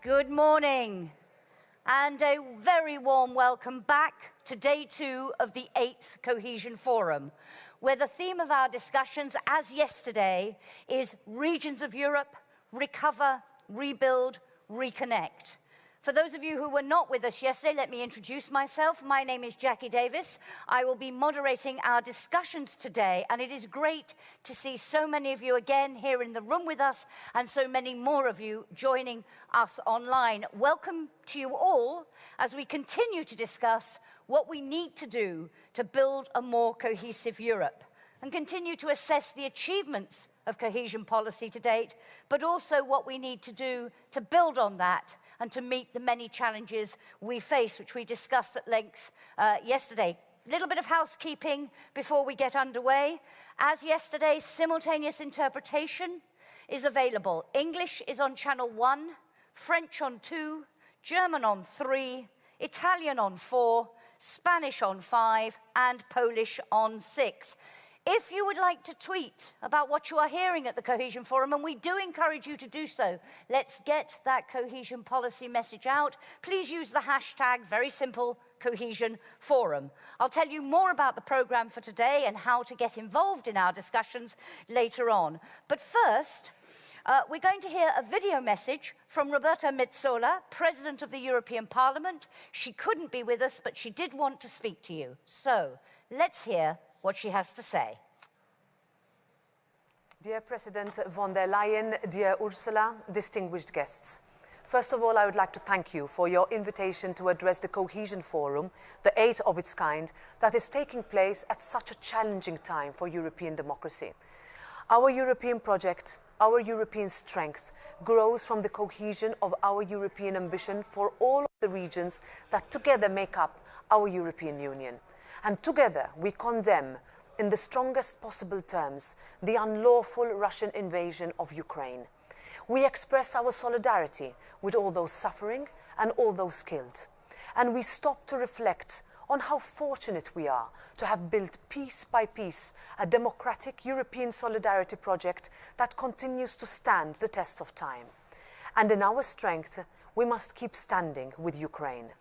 Good morning, and a very warm welcome back to day 2 of the 8th Cohesion Forum, where the theme of our discussions, as yesterday, is Regions of Europe, Recover, Rebuild, Reconnect. For those of you who were not with us yesterday, let me introduce myself. My name is Jackie Davis. I will be moderating our discussions today, and it is great to see so many of you again here in the room with us, and so many more of you joining us online. Welcome to you all as we continue to discuss what we need to do to build a more cohesive Europe, and continue to assess the achievements of cohesion policy to date, but also what we need to do to build on that and to meet the many challenges we face, which we discussed at length yesterday. A little bit of housekeeping before we get underway. As yesterday, simultaneous interpretation is available. English is on channel 1, French on 2, German on 3, Italian on 4, Spanish on 5, and Polish on 6. If you would like to tweet about what you are hearing at the Cohesion Forum, and we do encourage you to do so, let's get that cohesion policy message out. Please use the hashtag, very simple, Cohesion Forum. I'll tell you more about the programme for today and how to get involved in our discussions later on. But first, we're going to hear a video message from Roberta Metsola, President of the European Parliament. She couldn't be with us, but she did want to speak to you. So let's hear what she has to say. Dear President von der Leyen, dear Ursula, distinguished guests. First of all, I would like to thank you for your invitation to address the Cohesion Forum, the 8th of its kind, that is taking place at such a challenging time for European democracy. Our European project, our European strength, grows from the cohesion of our European ambition for all of the regions that together make up our European Union. And together we condemn, in the strongest possible terms, the unlawful Russian invasion of Ukraine. We express our solidarity with all those suffering and all those killed. And we stop to reflect on how fortunate we are to have built piece by piece a democratic European solidarity project that continues to stand the test of time. And in our strength, we must keep standing with Ukraine.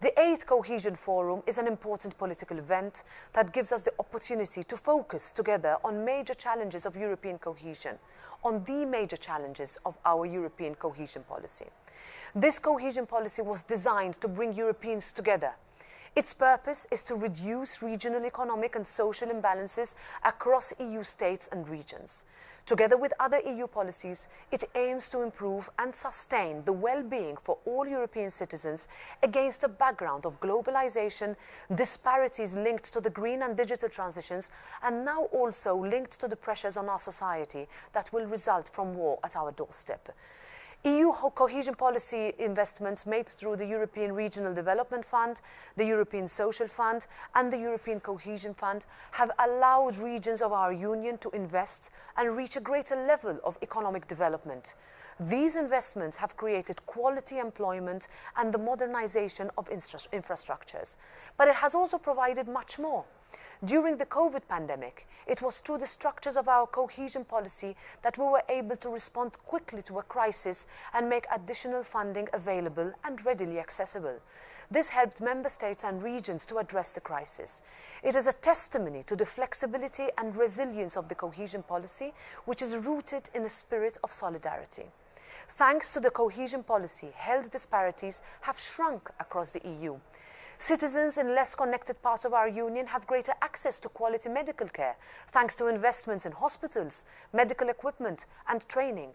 The 8th Cohesion Forum is an important political event that gives us the opportunity to focus together on major challenges of European cohesion, on the major challenges of our European cohesion policy. This cohesion policy was designed to bring Europeans together. Its purpose is to reduce regional economic and social imbalances across EU states and regions. Together with other EU policies, it aims to improve and sustain the well-being for all European citizens against a background of globalization, disparities linked to the green and digital transitions, and now also linked to the pressures on our society that will result from war at our doorstep. EU cohesion policy investments made through the European Regional Development Fund, the European Social Fund and the European Cohesion Fund have allowed regions of our Union to invest and reach a greater level of economic development. These investments have created quality employment and the modernization of infrastructures. But it has also provided much more. During the COVID pandemic, it was through the structures of our cohesion policy that we were able to respond quickly to a crisis and make additional funding available and readily accessible. This helped member states and regions to address the crisis. It is a testimony to the flexibility and resilience of the cohesion policy, which is rooted in a spirit of solidarity. Thanks to the cohesion policy, health disparities have shrunk across the EU. Citizens in less connected parts of our Union have greater access to quality medical care, thanks to investments in hospitals, medical equipment and training.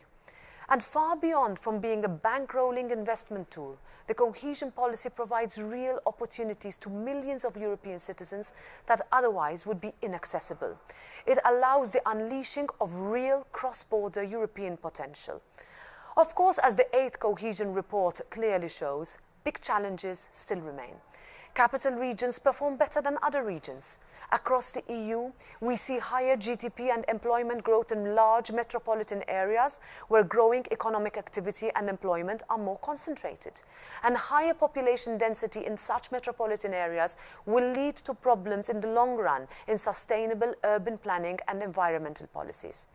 And far beyond from being a bankrolling investment tool, the cohesion policy provides real opportunities to millions of European citizens that otherwise would be inaccessible. It allows the unleashing of real cross-border European potential. Of course, as the 8th Cohesion Report clearly shows, big challenges still remain. Capital regions perform better than other regions. Across the EU, we see higher GDP and employment growth in large metropolitan areas where growing economic activity and employment are more concentrated. And higher population density in such metropolitan areas will lead to problems in the long run in sustainable urban planning and environmental policies.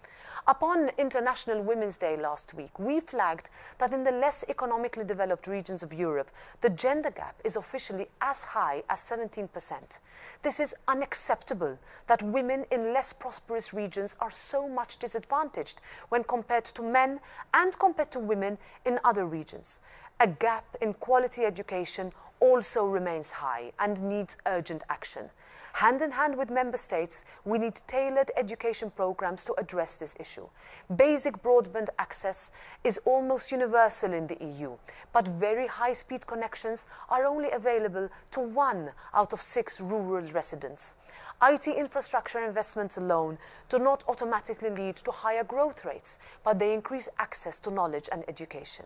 Upon International Women's Day last week, we flagged that in the less economically developed regions of Europe, the gender gap is officially as high as 17%. This is unacceptable that women in less prosperous regions are so much disadvantaged when compared to men and compared to women in other regions. A gap in quality education also remains high and needs urgent action. Hand in hand with member states, we need tailored education programs to address this issue. Basic broadband access is almost universal in the EU, but very high-speed connections are only available to 1 out of 6 rural residents. IT infrastructure investments alone do not automatically lead to higher growth rates, but they increase access to knowledge and education.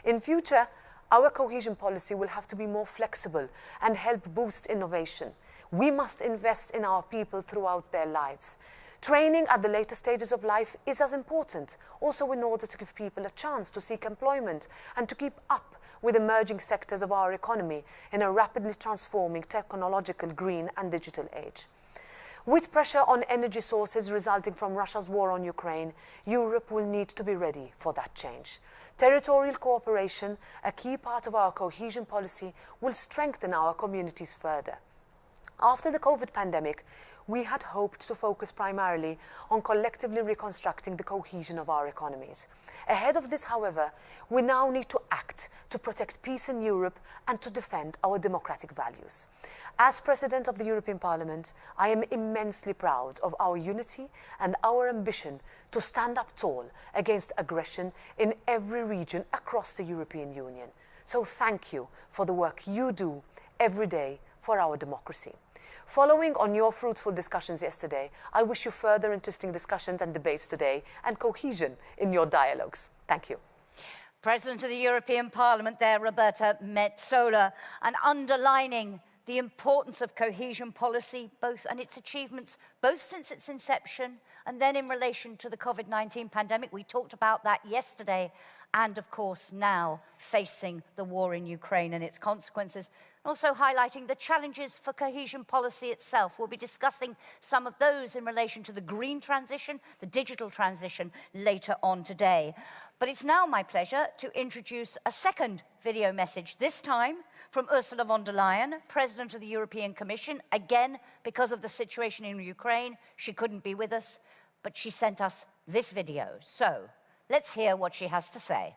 In future, our cohesion policy will have to be more flexible and help boost innovation. We must invest in our people throughout their lives. Training at the later stages of life is as important, also in order to give people a chance to seek employment and to keep up with emerging sectors of our economy in a rapidly transforming technological, green and digital age. With pressure on energy sources resulting from Russia's war on Ukraine, Europe will need to be ready for that change. Territorial cooperation, a key part of our cohesion policy, will strengthen our communities further. After the COVID pandemic, we had hoped to focus primarily on collectively reconstructing the cohesion of our economies. Ahead of this, however, we now need to act to protect peace in Europe and to defend our democratic values. As President of the European Parliament, I am immensely proud of our unity and our ambition to stand up tall against aggression in every region across the European Union. So thank you for the work you do every day for our democracy. Following on your fruitful discussions yesterday, I wish you further interesting discussions and debates today and cohesion in your dialogues. Thank you. President of the European Parliament there, Roberta Metsola, and underlining the importance of cohesion policy and its achievements, both since its inception and then in relation to the COVID-19 pandemic. We talked about that yesterday, and of course now facing the war in Ukraine and its consequences. Also highlighting the challenges for cohesion policy itself. We'll be discussing some of those in relation to the green transition, the digital transition, later on today. But it's now my pleasure to introduce a second video message, this time from Ursula von der Leyen, President of the European Commission. Again, because of the situation in Ukraine, she couldn't be with us, but she sent us this video. So, let's hear what she has to say.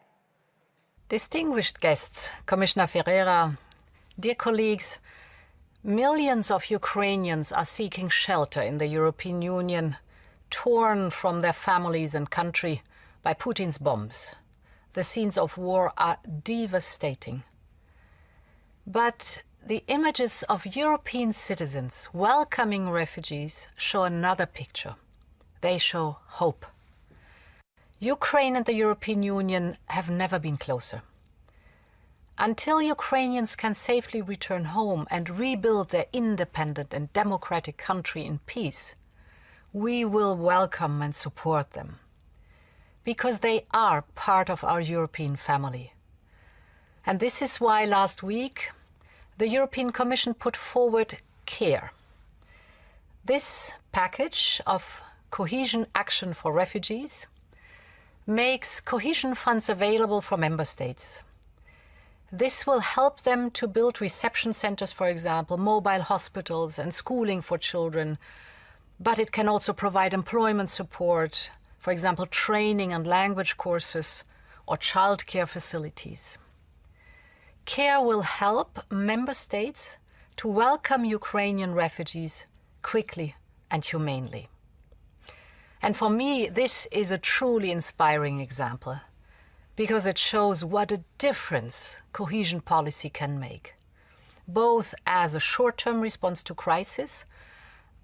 Distinguished guests, Commissioner Ferreira, dear colleagues, millions of Ukrainians are seeking shelter in the European Union, torn from their families and country by Putin's bombs. The scenes of war are devastating. But the images of European citizens welcoming refugees show another picture. They show hope. Ukraine and the European Union have never been closer. Until Ukrainians can safely return home and rebuild their independent and democratic country in peace, we will welcome and support them, because they are part of our European family. And this is why last week the European Commission put forward CARE. This package of cohesion action for refugees makes cohesion funds available for member states. This will help them to build reception centers, for example, mobile hospitals and schooling for children. But it can also provide employment support, for example, training and language courses or childcare facilities. CARE will help member states to welcome Ukrainian refugees quickly and humanely. And for me, this is a truly inspiring example, because it shows what a difference cohesion policy can make, both as a short-term response to crisis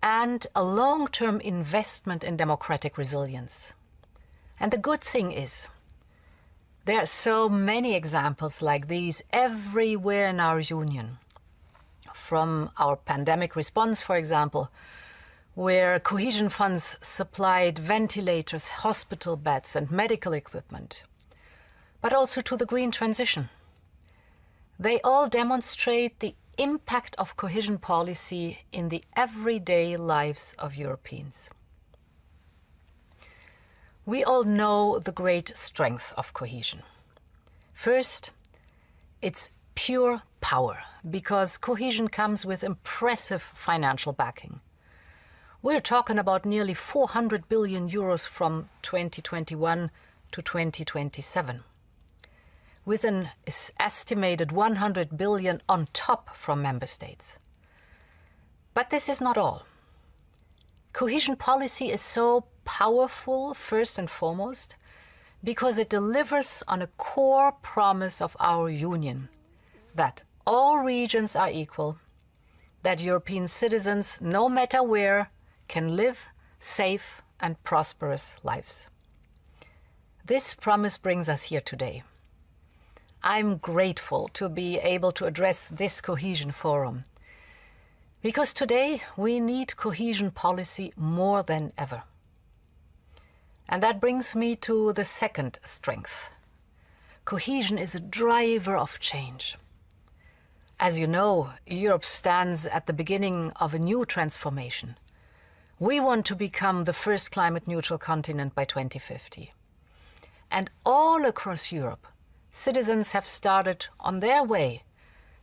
and a long-term investment in democratic resilience. And the good thing is, there are so many examples like these everywhere in our union. from our pandemic response, for example, where cohesion funds supplied ventilators, hospital beds, and medical equipment, but also to the green transition. They all demonstrate the impact of cohesion policy in the everyday lives of Europeans. We all know the great strength of cohesion. First, it's pure power, because cohesion comes with impressive financial backing. We're talking about nearly 400 billion euros from 2021 to 2027, with an estimated 100 billion on top from member states. But this is not all. Cohesion policy is so powerful, first and foremost, because it delivers on a core promise of our Union, that all regions are equal, that European citizens, no matter where, can live safe and prosperous lives. This promise brings us here today. I'm grateful to be able to address this Cohesion Forum, because today we need cohesion policy more than ever. And that brings me to the second strength. Cohesion is a driver of change. As you know, Europe stands at the beginning of a new transformation. We want to become the first climate-neutral continent by 2050. And all across Europe, citizens have started on their way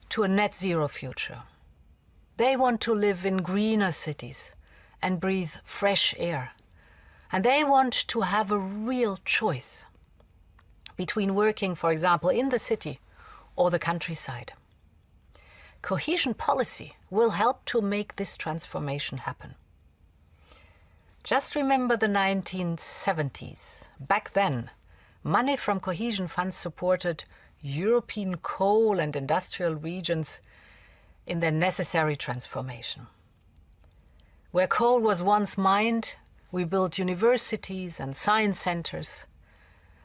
to a net zero future. They want to live in greener cities and breathe fresh air. And they want to have a real choice between working, for example, in the city or the countryside. Cohesion policy will help to make this transformation happen. Just remember the 1970s. Back then, money from cohesion funds supported European coal and industrial regions in their necessary transformation. Where coal was once mined, we built universities and science centers.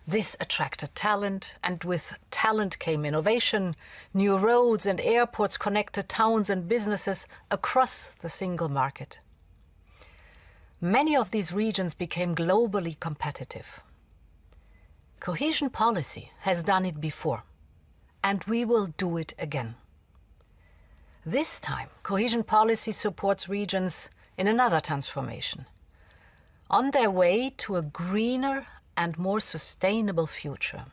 This attracted talent, and with talent came innovation. New roads and airports connected towns and businesses across the single market. Many of these regions became globally competitive. Cohesion policy has done it before, and we will do it again. This time, cohesion policy supports regions in another transformation, on their way to a greener and more sustainable future.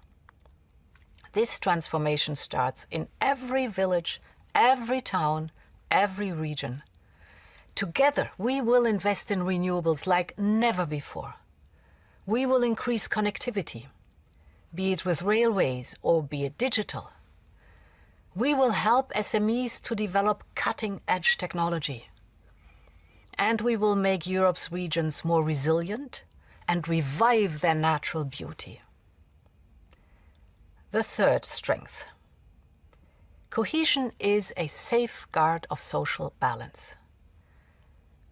This transformation starts in every village, every town, every region. Together, we will invest in renewables like never before. We will increase connectivity, be it with railways or be it digital. We will help SMEs to develop cutting-edge technology. And we will make Europe's regions more resilient and revive their natural beauty. The third strength. Cohesion is a safeguard of social balance.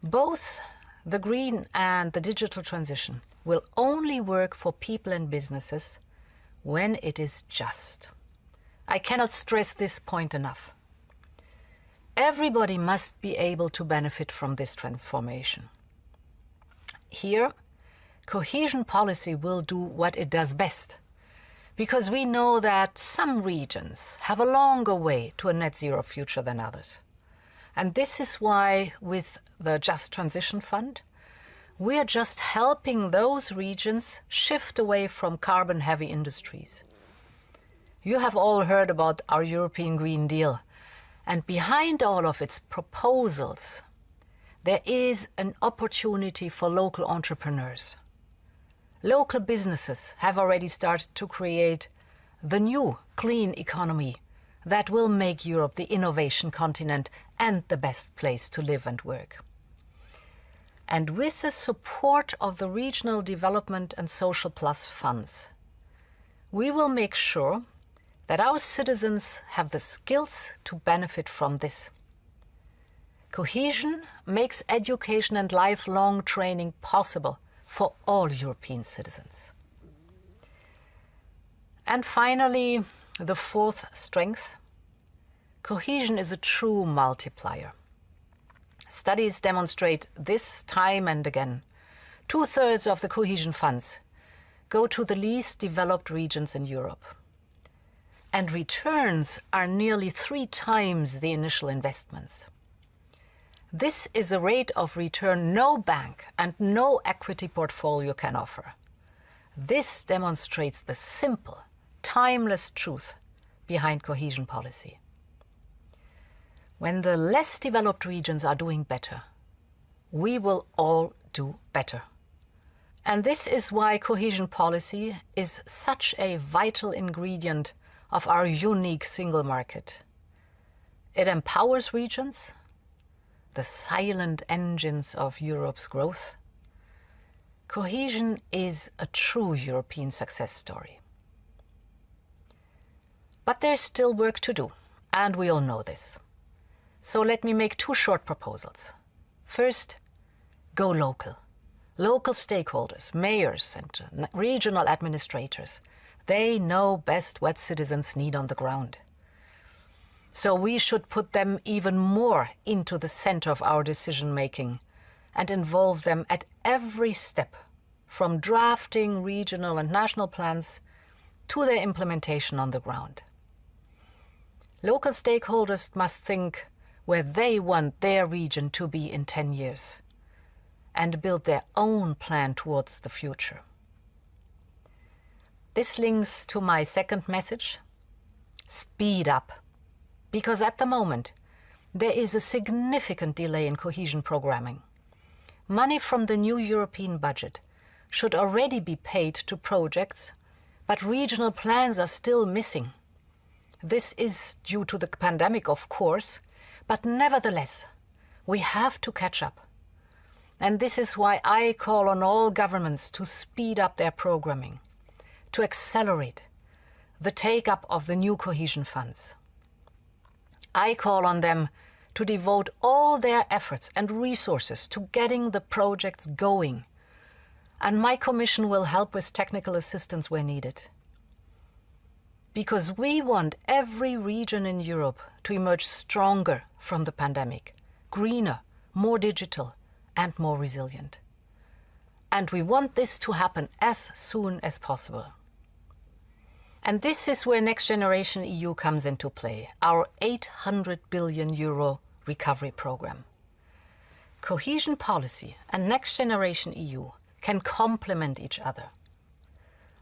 Both the green and the digital transition will only work for people and businesses when it is just. I cannot stress this point enough. Everybody must be able to benefit from this transformation. Here, cohesion policy will do what it does best, because we know that some regions have a longer way to a net zero future than others. And this is why, with the Just Transition Fund, we are just helping those regions shift away from carbon-heavy industries. You have all heard about our European Green Deal, and behind all of its proposals, there is an opportunity for local entrepreneurs. Local businesses have already started to create the new clean economy that will make Europe the innovation continent and the best place to live and work. And with the support of the Regional Development and Social Plus funds, we will make sure that our citizens have the skills to benefit from this. Cohesion makes education and lifelong training possible for all European citizens. And finally, the fourth strength. Cohesion is a true multiplier. Studies demonstrate this time and again. 2/3 of the cohesion funds go to the least developed regions in Europe. And returns are nearly 3 times the initial investments. This is a rate of return no bank and no equity portfolio can offer. This demonstrates the simple, timeless truth behind cohesion policy. When the less developed regions are doing better, we will all do better. And this is why cohesion policy is such a vital ingredient of our unique single market. It empowers regions, the silent engines of Europe's growth. Cohesion is a true European success story. But there's still work to do, and we all know this. So let me make 2 short proposals. First, go local. Local stakeholders, mayors and regional administrators, they know best what citizens need on the ground. So we should put them even more into the center of our decision-making and involve them at every step, from drafting regional and national plans to their implementation on the ground. Local stakeholders must think where they want their region to be in 10 years and build their own plan towards the future. This links to my second message: speed up. Because at the moment, there is a significant delay in cohesion programming. Money from the new European budget should already be paid to projects, but regional plans are still missing. This is due to the pandemic, of course, but nevertheless, we have to catch up. And this is why I call on all governments to speed up their programming, to accelerate the take-up of the new cohesion funds. I call on them to devote all their efforts and resources to getting the projects going, and my Commission will help with technical assistance where needed. Because we want every region in Europe to emerge stronger from the pandemic, greener, more digital, and more resilient. And we want this to happen as soon as possible. And this is where Next Generation EU comes into play, our €800 billion recovery program. Cohesion policy and Next Generation EU can complement each other.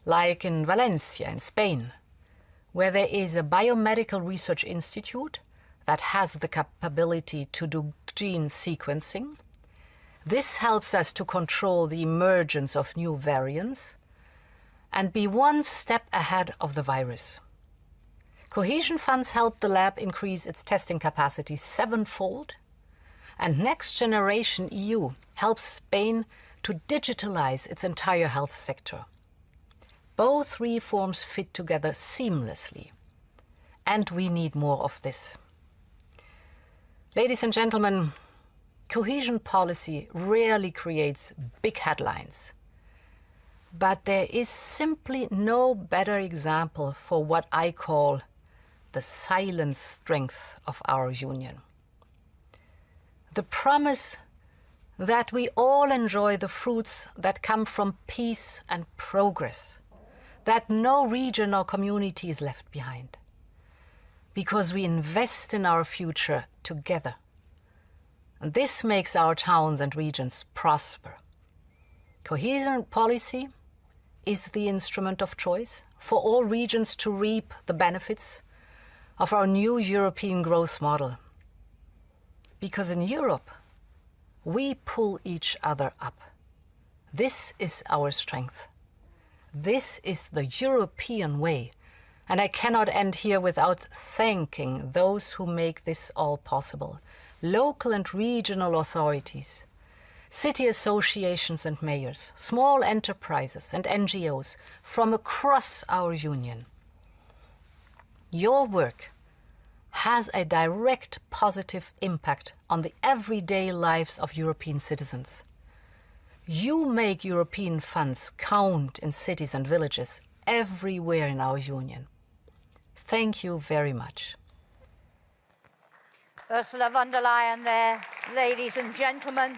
Like in Valencia in Spain, where there is a biomedical research institute that has the capability to do gene sequencing. This helps us to control the emergence of new variants and be one step ahead of the virus. Cohesion funds help the lab increase its testing capacity 7-fold, and Next Generation EU helps Spain to digitalize its entire health sector. Both reforms fit together seamlessly, and we need more of this. Ladies and gentlemen, cohesion policy rarely creates big headlines, but there is simply no better example for what I call the silent strength of our union. The promise that we all enjoy the fruits that come from peace and progress, that no region or community is left behind, because we invest in our future together. And this makes our towns and regions prosper. Cohesion policy is the instrument of choice for all regions to reap the benefits of our new European growth model. Because in Europe, we pull each other up. This is our strength. This is the European way. And I cannot end here without thanking those who make this all possible. Local and regional authorities, city associations and mayors, small enterprises and NGOs from across our union. Your work has a direct positive impact on the everyday lives of European citizens. You make European funds count in cities and villages everywhere in our union. Thank you very much. Ursula von der Leyen there, ladies and gentlemen.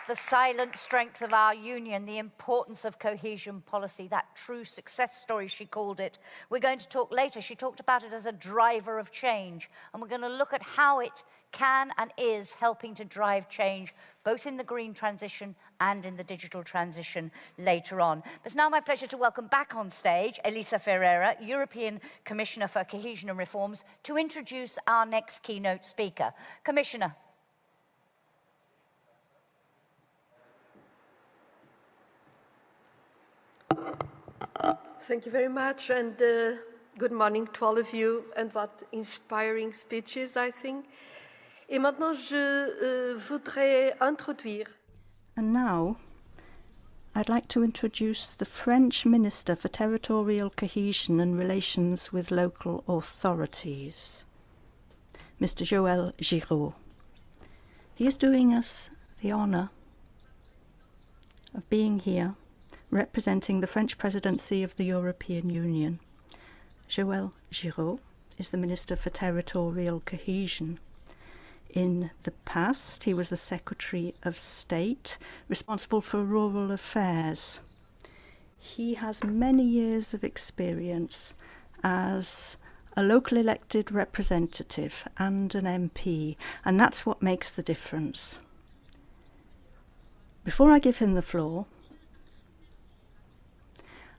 The silent strength of our union, the importance of cohesion policy, that true success story, she called it. We're going to talk later. She talked about it as a driver of change. And we're going to look at how it can and is helping to drive change, both in the green transition and in the digital transition later on. But it's now my pleasure to welcome back on stage Elisa Ferreira, European Commissioner for Cohesion and Reforms, to introduce our next keynote speaker. Commissioner. Thank you very much, and good morning to all of you, and what inspiring speeches, I think. Et maintenant, je voudrais introduire. And now, I'd like to introduce the French Minister for Territorial Cohesion and Relations with Local Authorities, Mr. Joël Giraud. He is doing us the honour of being here representing the French presidency of the European Union. Joël Giraud is the Minister for Territorial Cohesion. In the past, he was the Secretary of State responsible for rural affairs. He has many years of experience as a local elected representative and an MP, and that's what makes the difference. Before I give him the floor,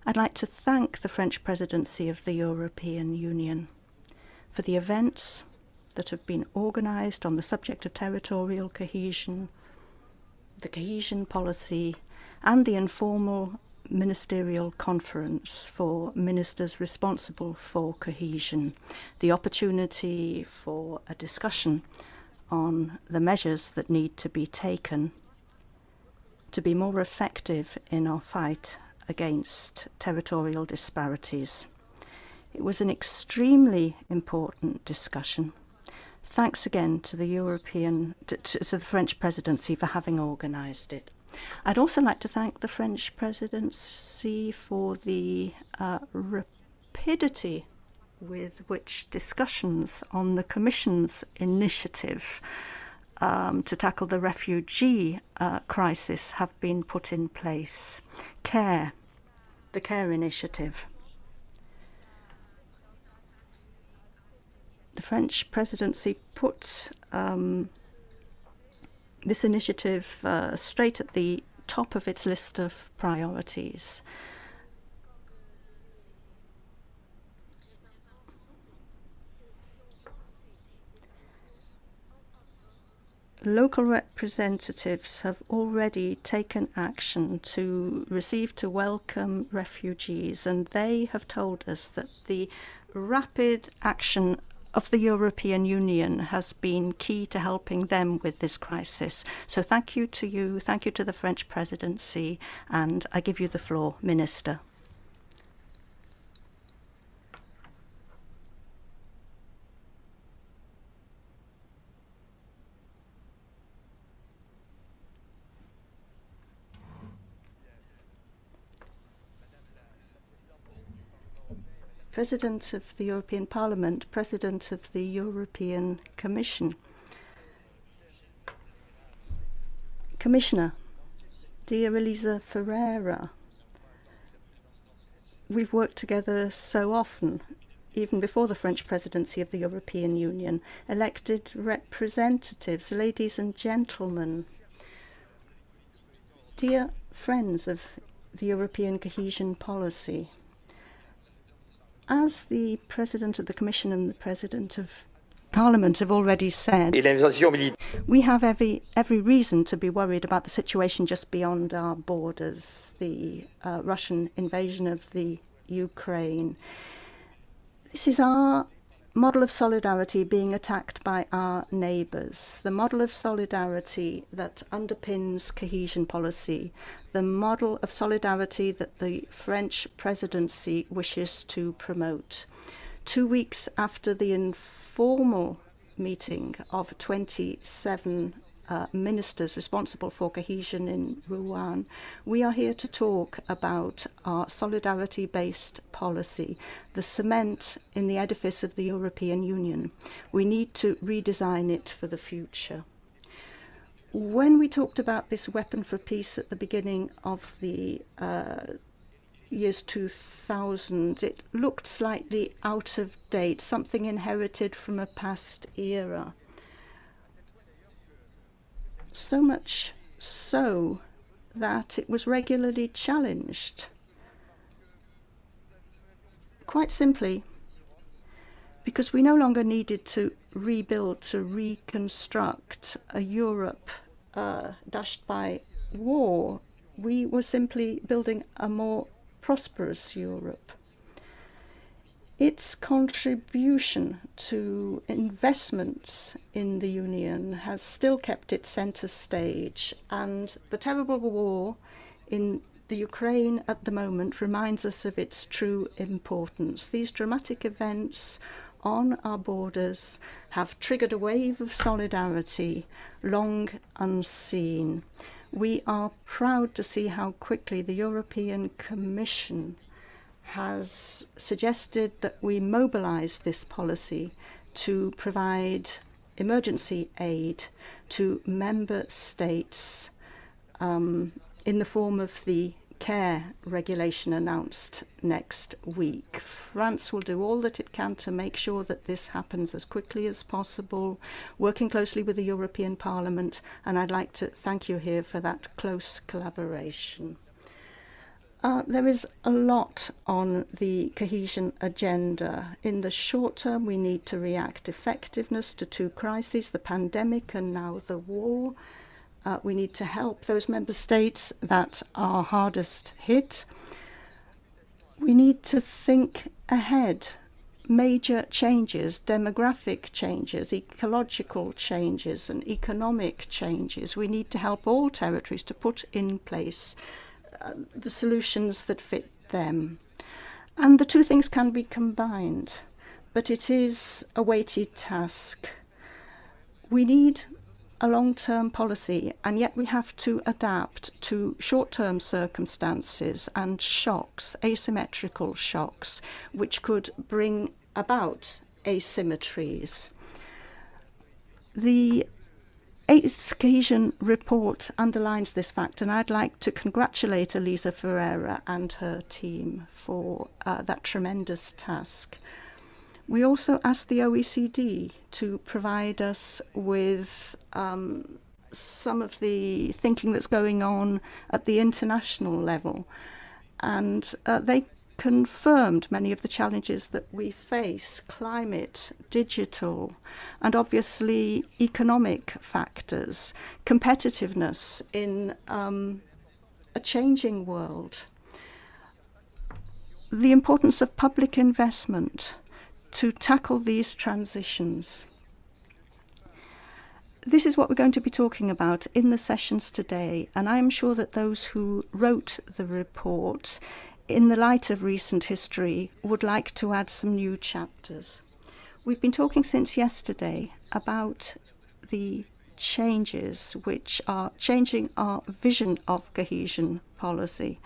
I'd like to thank the French presidency of the European Union for the events that have been organised on the subject of territorial cohesion, the cohesion policy, and the informal ministerial conference for ministers responsible for cohesion, the opportunity for a discussion on the measures that need to be taken to be more effective in our fight against territorial disparities. It was an extremely important discussion. Thanks again to the French presidency for having organised it. I'd also like to thank the French presidency for the rapidity with which discussions on the Commission's initiative to tackle the refugee crisis have been put in place. The CARE initiative. The French presidency put this initiative straight at the top of its list of priorities. Local representatives have already taken action to welcome refugees, and they have told us that the rapid action of the European Union has been key to helping them with this crisis. So thank you to you, thank you to the French presidency, and I give you the floor, Minister. President of the European Parliament, President of the European Commission. Commissioner, dear Elisa Ferreira, we've worked together so often, even before the French presidency of the European Union. Elected representatives, ladies and gentlemen, dear friends of the European cohesion policy, as the President of the Commission and the President of Parliament have already said, we have every reason to be worried about the situation just beyond our borders, the Russian invasion of the Ukraine. This is our model of solidarity being attacked by our neighbours, the model of solidarity that underpins cohesion policy, the model of solidarity that the French presidency wishes to promote. 2 weeks after the informal meeting of 27 ministers responsible for cohesion in Rouen, we are here to talk about our solidarity-based policy, the cement in the edifice of the European Union. We need to redesign it for the future. When we talked about this weapon for peace at the beginning of the years 2000, it looked slightly out of date, something inherited from a past era. So much so that it was regularly challenged. Quite simply, because we no longer needed to rebuild, to reconstruct a Europe dashed by war. We were simply building a more prosperous Europe. Its contribution to investments in the Union has still kept it centre stage, and the terrible war in the Ukraine at the moment reminds us of its true importance. These dramatic events on our borders have triggered a wave of solidarity long unseen. We are proud to see how quickly the European Commission has suggested that we mobilise this policy to provide emergency aid to member states in the form of the care regulation announced next week. France will do all that it can to make sure that this happens as quickly as possible, working closely with the European Parliament, and I'd like to thank you here for that close collaboration. There is a lot on the cohesion agenda. In the short term, we need to react effectiveness to two crises, the pandemic and now the war. We need to help those member states that are hardest hit. We need to think ahead. Major changes, demographic changes, ecological changes, and economic changes. We need to help all territories to put in place the solutions that fit them. And the two things can be combined, but it is a weighty task. We need a long-term policy, and yet we have to adapt to short-term circumstances and shocks, asymmetrical shocks, which could bring about asymmetries. The 8th Cohesion report underlines this fact, and I'd like to congratulate Elisa Ferreira and her team for that tremendous task. We also asked the OECD to provide us with some of the thinking that's going on at the international level, and they confirmed many of the challenges that we face: climate, digital, and obviously economic factors, competitiveness in a changing world, the importance of public investment to tackle these transitions. This is what we're going to be talking about in the sessions today, and I am sure that those who wrote the report, in the light of recent history, would like to add some new chapters. We've been talking since yesterday about the changes which are changing our vision of cohesion policy.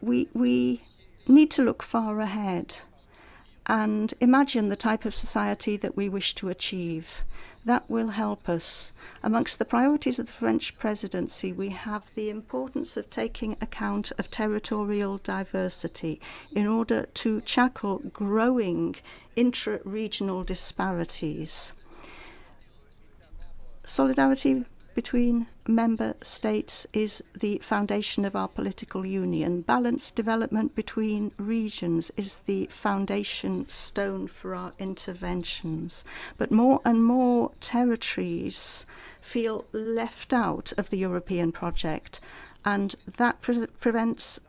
We need to look far ahead and imagine the type of society that we wish to achieve. That will help us. Amongst the priorities of the French presidency, we have the importance of taking account of territorial diversity in order to tackle growing intra-regional disparities. Solidarity between member states is the foundation of our political union. Balanced development between regions is the foundation stone for our interventions. But more and more territories feel left out of the European project, and that presents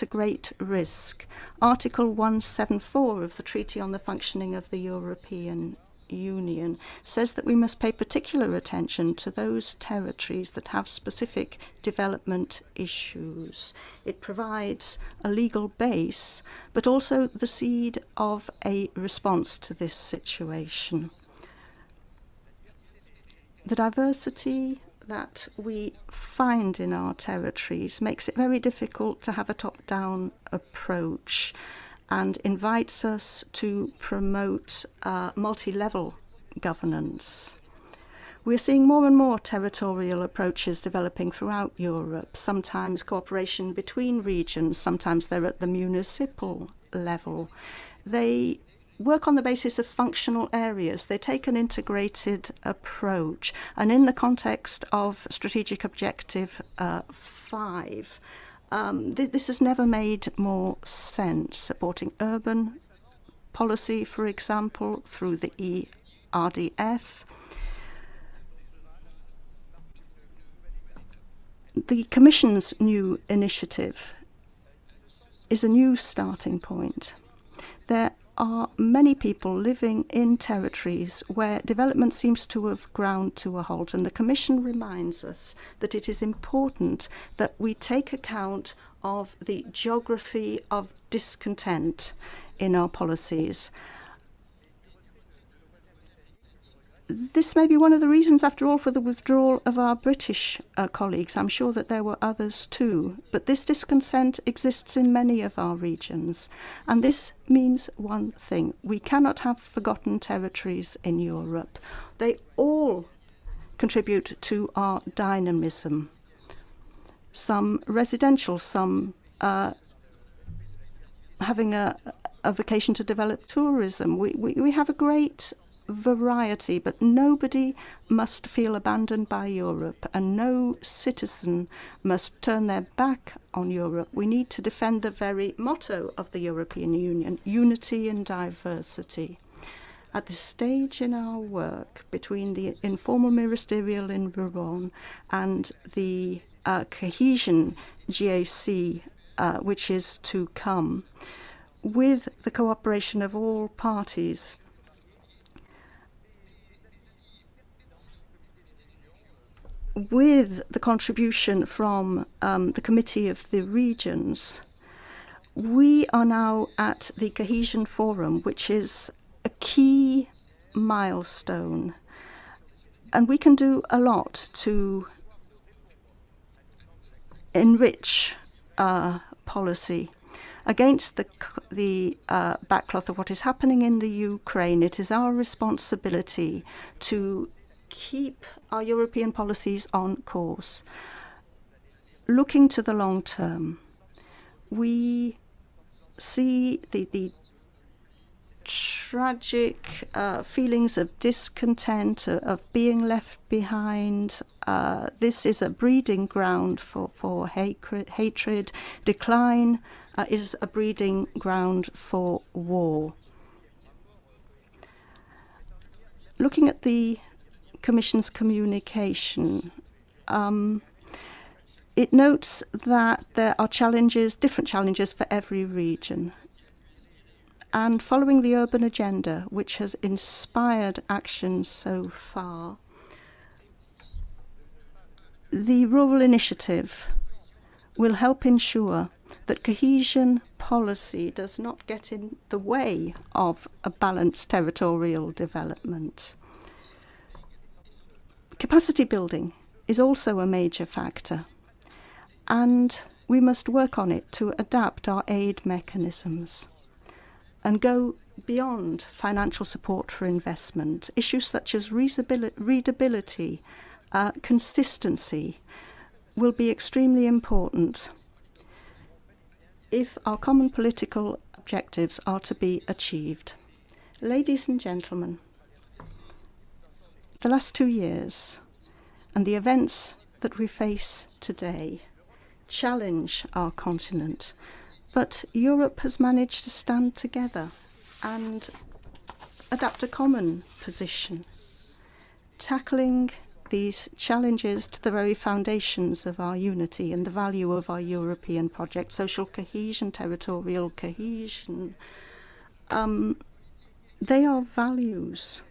a great risk. Article 174 of the Treaty on the Functioning of the European Union says that we must pay particular attention to those territories that have specific development issues. It provides a legal base, but also the seed of a response to this situation. The diversity that we find in our territories makes it very difficult to have a top-down approach and invites us to promote multi-level governance. We're seeing more and more territorial approaches developing throughout Europe, sometimes cooperation between regions, sometimes they're at the municipal level. They work on the basis of functional areas. They take an integrated approach. And in the context of Strategic Objective 5, this has never made more sense, supporting urban policy, for example, through the ERDF. The Commission's new initiative is a new starting point. There are many people living in territories where development seems to have ground to a halt, and the Commission reminds us that it is important that we take account of the geography of discontent in our policies. This may be one of the reasons, after all, for the withdrawal of our British colleagues. I'm sure that there were others too. But this discontent exists in many of our regions. And this means one thing. We cannot have forgotten territories in Europe. They all contribute to our dynamism. Some residential, some having a vocation to develop tourism. We have a great variety, but nobody must feel abandoned by Europe, and no citizen must turn their back on Europe. We need to defend the very motto of the European Union, unity and diversity. At this stage in our work, between the informal ministerial in Rouen and the Cohesion GAC, which is to come, with the cooperation of all parties, with the contribution from the Committee of the Regions, we are now at the Cohesion Forum, which is a key milestone. And we can do a lot to enrich policy. Against the backcloth of what is happening in the Ukraine, it is our responsibility to keep our European policies on course. Looking to the long term, we see the tragic feelings of discontent, of being left behind. This is a breeding ground for hatred. Decline is a breeding ground for war. Looking at the Commission's communication, it notes that there are challenges, different challenges for every region. And following the urban agenda, which has inspired action so far, the rural initiative will help ensure that cohesion policy does not get in the way of a balanced territorial development. Capacity building is also a major factor, and we must work on it to adapt our aid mechanisms and go beyond financial support for investment. Issues such as readability, consistency will be extremely important if our common political objectives are to be achieved. Ladies and gentlemen, the last 2 years and the events that we face today challenge our continent, but Europe has managed to stand together and adapt a common position, tackling these challenges to the very foundations of our unity and the value of our European project, social cohesion, territorial cohesion. They are values.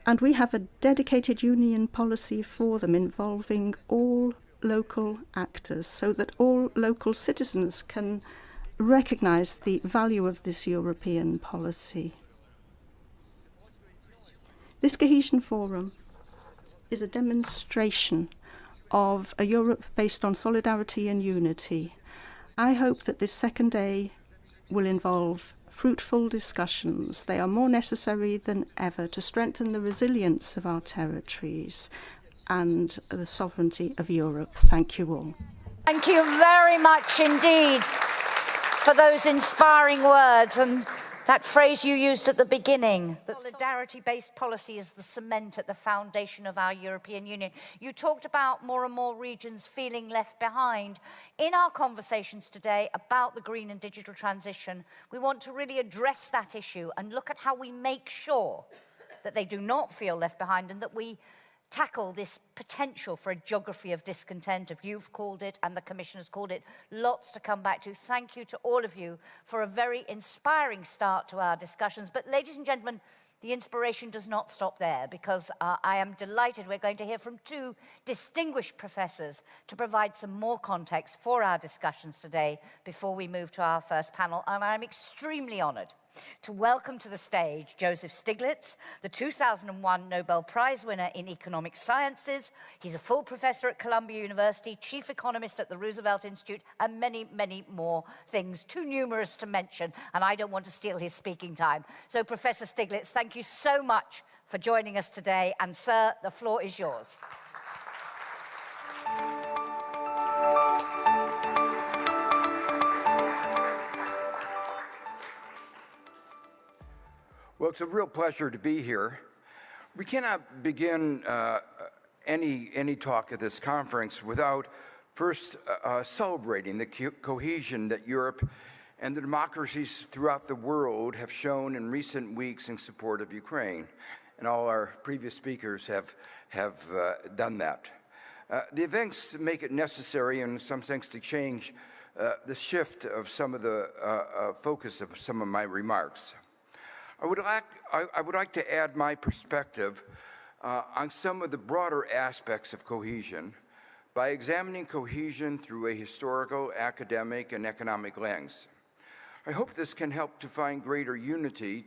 And we have a dedicated union policy for them, involving all local actors, so that all local citizens can recognise the value of this European policy. This Cohesion Forum is a demonstration of a Europe based on solidarity and unity. I hope that this second day will involve fruitful discussions. They are more necessary than ever to strengthen the resilience of our territories and the sovereignty of Europe. Thank you all. Thank you very much indeed for those inspiring words and that phrase you used at the beginning, that solidarity-based policy is the cement at the foundation of our European Union. You talked about more and more regions feeling left behind. In our conversations today about the green and digital transition, we want to really address that issue and look at how we make sure that they do not feel left behind and that we tackle this potential for a geography of discontent, as you've called it and the Commission has called it. Lots to come back to. Thank you to all of you for a very inspiring start to our discussions. But ladies and gentlemen, the inspiration does not stop there, because I am delighted we're going to hear from two distinguished professors to provide some more context for our discussions today before we move to our first panel. And I'm extremely honoured to welcome to the stage Joseph Stiglitz, the 2001 Nobel Prize winner in economic sciences. He's a full professor at Columbia University, chief economist at the Roosevelt Institute, and many, many more things, too numerous to mention, and I don't want to steal his speaking time. So, Professor Stiglitz, thank you so much for joining us today, and sir, the floor is yours. Well, it's a real pleasure to be here. We cannot begin any talk at this conference without first celebrating the cohesion that Europe and the democracies throughout the world have shown in recent weeks in support of Ukraine. And all our previous speakers have done that. The events make it necessary in some sense to change the shift of some of the focus of some of my remarks. I would like to add my perspective on some of the broader aspects of cohesion by examining cohesion through a historical, academic, and economic lens. I hope this can help to find greater unity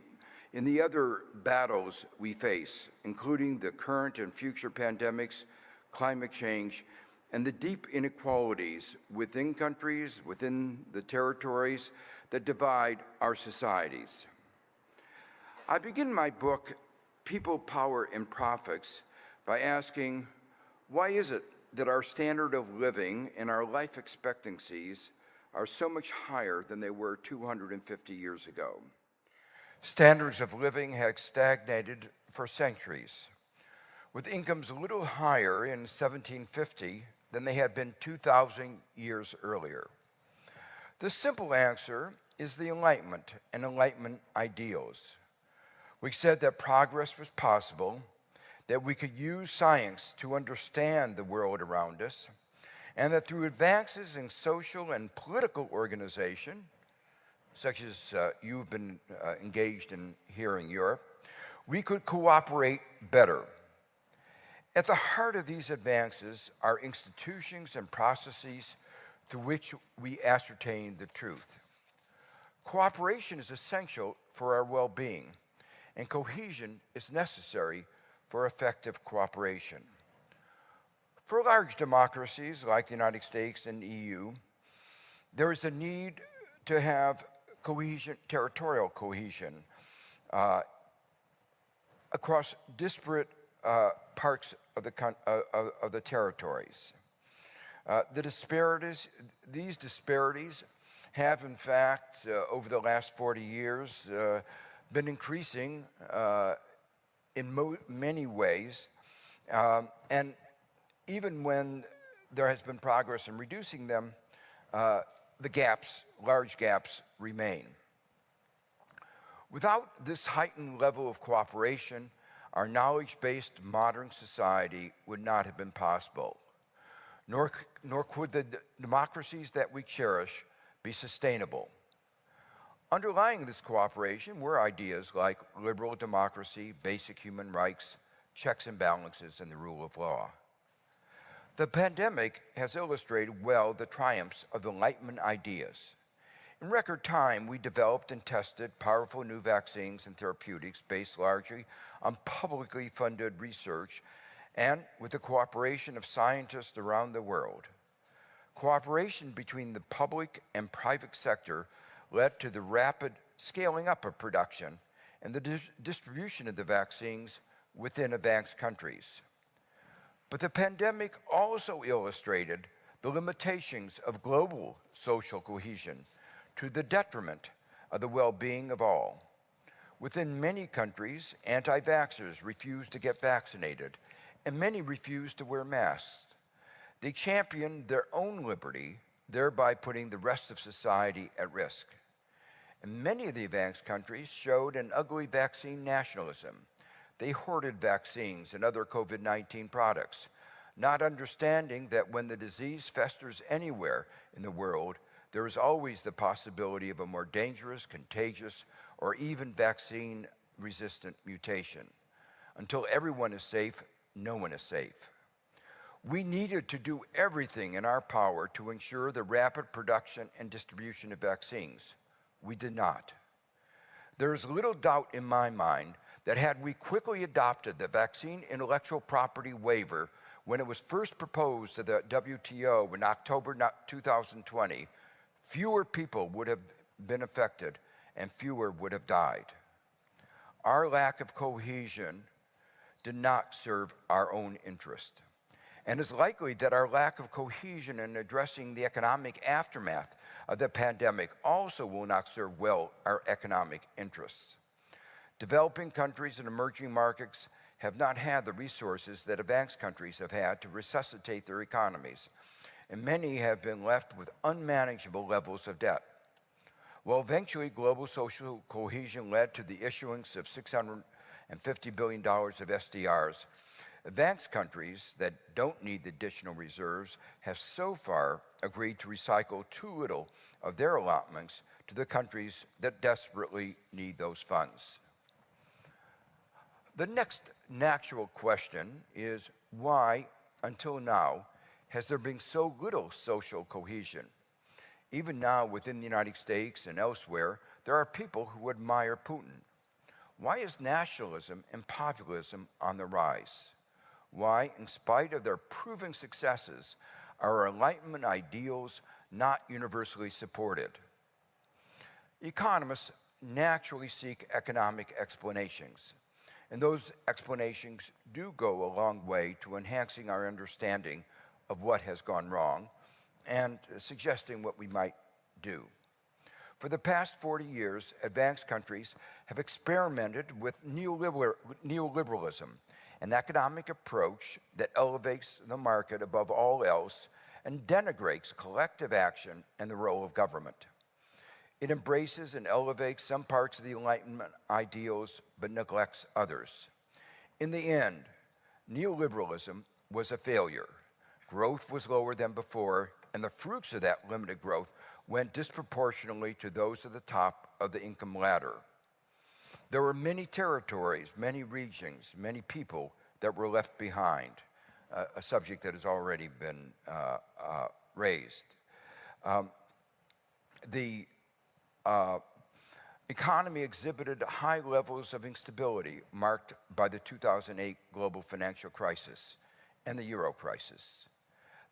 in the other battles we face, including the current and future pandemics, climate change, and the deep inequalities within countries, within the territories that divide our societies. I begin my book, People, Power, and Profits, by asking, why is it that our standard of living and our life expectancies are so much higher than they were 250 years ago? Standards of living had stagnated for centuries, with incomes a little higher in 1750 than they had been 2,000 years earlier. The simple answer is the Enlightenment and Enlightenment ideals. We said that progress was possible, that we could use science to understand the world around us, and that through advances in social and political organization, such as you've been engaged in here in Europe, we could cooperate better. At the heart of these advances are institutions and processes through which we ascertain the truth. Cooperation is essential for our well-being, and cohesion is necessary for effective cooperation. For large democracies like the United States and EU, there is a need to have cohesion, territorial cohesion, across disparate parts of the territories. These disparities have, in fact, over the last 40 years, been increasing in many ways, and even when there has been progress in reducing them, large gaps remain. Without this heightened level of cooperation, our knowledge-based modern society would not have been possible, nor could the democracies that we cherish be sustainable. Underlying this cooperation were ideas like liberal democracy, basic human rights, checks and balances, and the rule of law. The pandemic has illustrated well the triumphs of Enlightenment ideas. In record time, we developed and tested powerful new vaccines and therapeutics based largely on publicly funded research and with the cooperation of scientists around the world. Cooperation between the public and private sector led to the rapid scaling up of production and the distribution of the vaccines within advanced countries. But the pandemic also illustrated the limitations of global social cohesion to the detriment of the well-being of all. Within many countries, anti-vaxxers refused to get vaccinated, and many refused to wear masks. They championed their own liberty, thereby putting the rest of society at risk. And many of the advanced countries showed an ugly vaccine nationalism. They hoarded vaccines and other COVID-19 products, not understanding that when the disease festers anywhere in the world, there is always the possibility of a more dangerous, contagious, or even vaccine-resistant mutation. Until everyone is safe, no one is safe. We needed to do everything in our power to ensure the rapid production and distribution of vaccines. We did not. There is little doubt in my mind that had we quickly adopted the vaccine intellectual property waiver when it was first proposed to the WTO in October 2020, fewer people would have been affected and fewer would have died. Our lack of cohesion did not serve our own interest. And it's likely that our lack of cohesion in addressing the economic aftermath of the pandemic also will not serve well our economic interests. Developing countries and emerging markets have not had the resources that advanced countries have had to resuscitate their economies, and many have been left with unmanageable levels of debt. Well, eventually, global social cohesion led to the issuance of $650 billion of SDRs. Advanced countries that don't need additional reserves have so far agreed to recycle too little of their allotments to the countries that desperately need those funds. The next natural question is why, until now, has there been so little social cohesion? Even now, within the United States and elsewhere, there are people who admire Putin. Why is nationalism and populism on the rise? Why, in spite of their proven successes, are Enlightenment ideals not universally supported? Economists naturally seek economic explanations, and those explanations do go a long way to enhancing our understanding of what has gone wrong and suggesting what we might do. For the past 40 years, advanced countries have experimented with neoliberalism, an economic approach that elevates the market above all else and denigrates collective action and the role of government. It embraces and elevates some parts of the Enlightenment ideals but neglects others. In the end, neoliberalism was a failure. Growth was lower than before, and the fruits of that limited growth went disproportionately to those at the top of the income ladder. There were many territories, many regions, many people that were left behind, a subject that has already been raised. The economy exhibited high levels of instability marked by the 2008 global financial crisis and the euro crisis.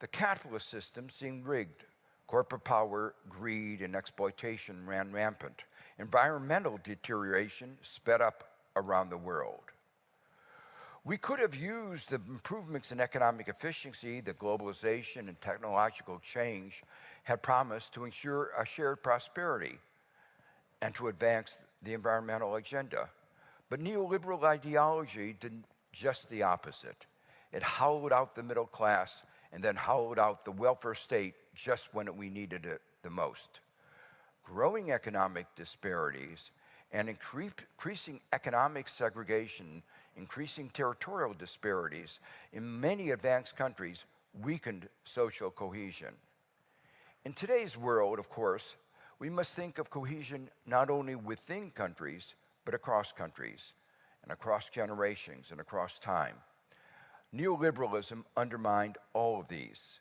The capitalist system seemed rigged. Corporate power, greed, and exploitation ran rampant. Environmental deterioration sped up around the world. We could have used the improvements in economic efficiency that globalization and technological change had promised to ensure a shared prosperity and to advance the environmental agenda. But neoliberal ideology did just the opposite. It hollowed out the middle class and then hollowed out the welfare state just when we needed it the most. Growing economic disparities and increasing economic segregation, increasing territorial disparities in many advanced countries weakened social cohesion. In today's world, of course, we must think of cohesion not only within countries, but across countries, and across generations, and across time. Neoliberalism undermined all of these.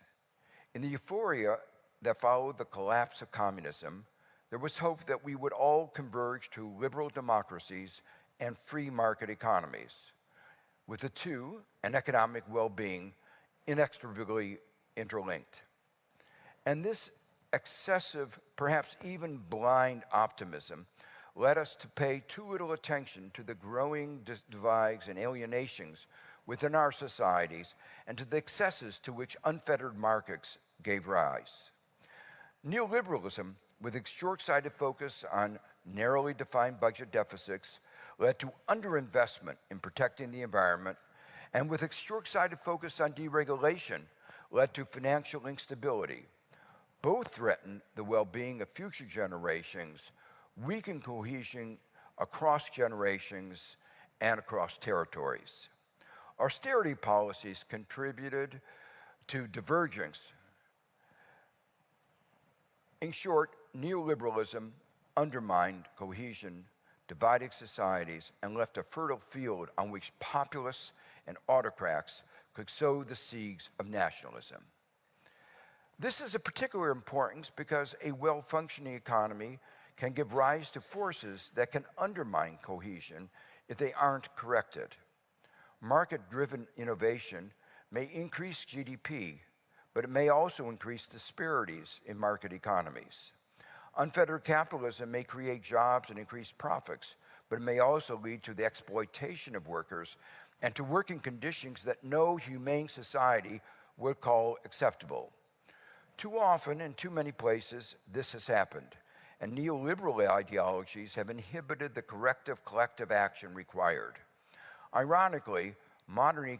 In the euphoria that followed the collapse of communism, there was hope that we would all converge to liberal democracies and free market economies. with the two and economic well-being inextricably interlinked. And this excessive, perhaps even blind optimism led us to pay too little attention to the growing divides and alienations within our societies and to the excesses to which unfettered markets gave rise. Neoliberalism, with its short-sighted focus on narrowly defined budget deficits, led to underinvestment in protecting the environment, and with its short-sighted focus on deregulation, led to financial instability. Both threaten the well-being of future generations, weaken cohesion across generations and across territories. Austerity policies contributed to divergence. In short, neoliberalism undermined cohesion, divided societies, and left a fertile field on which populists and autocrats could sow the seeds of nationalism. This is of particular importance because a well-functioning economy can give rise to forces that can undermine cohesion if they aren't corrected. Market-driven innovation may increase GDP, but it may also increase disparities in market economies. Unfettered capitalism may create jobs and increase profits, but it may also lead to the exploitation of workers and to working conditions that no humane society would call acceptable. Too often, in too many places, this has happened, and neoliberal ideologies have inhibited the corrective collective action required. Ironically, modern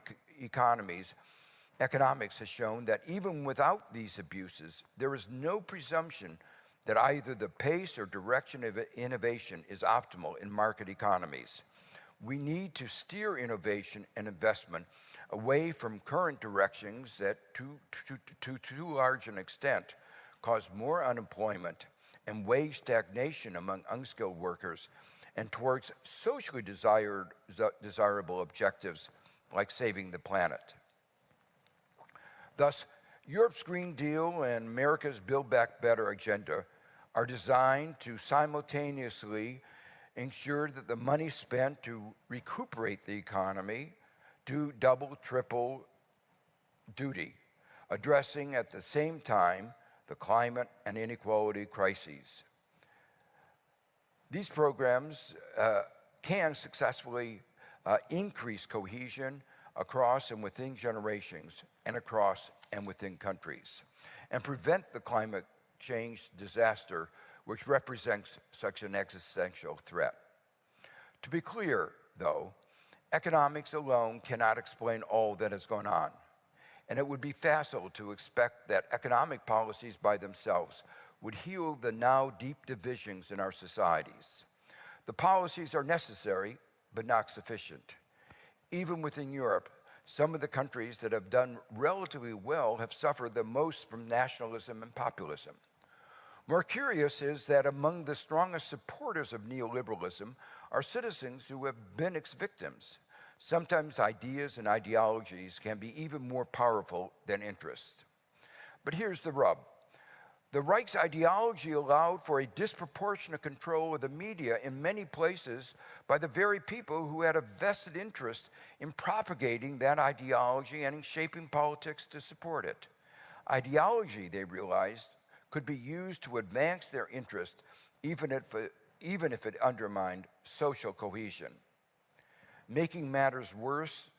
economics has shown that even without these abuses, there is no presumption that either the pace or direction of innovation is optimal in market economies. We need to steer innovation and investment away from current directions that, to too large an extent, cause more unemployment and wage stagnation among unskilled workers, and towards socially desirable objectives like saving the planet. Thus, Europe's Green Deal and America's Build Back Better agenda are designed to simultaneously ensure that the money spent to recuperate the economy do double, triple duty, addressing at the same time the climate and inequality crises. These programs can successfully increase cohesion across and within generations and across and within countries, and prevent the climate change disaster which represents such an existential threat. To be clear, though, economics alone cannot explain all that has gone on, and it would be facile to expect that economic policies by themselves would heal the now deep divisions in our societies. The policies are necessary, but not sufficient. Even within Europe, some of the countries that have done relatively well have suffered the most from nationalism and populism. More curious is that among the strongest supporters of neoliberalism are citizens who have been its victims. Sometimes ideas and ideologies can be even more powerful than interest. But here's the rub. The right's ideology allowed for a disproportionate control of the media in many places by the very people who had a vested interest in propagating that ideology and in shaping politics to support it. Ideology, they realized, could be used to advance their interest even if it undermined social cohesion. Making matters worse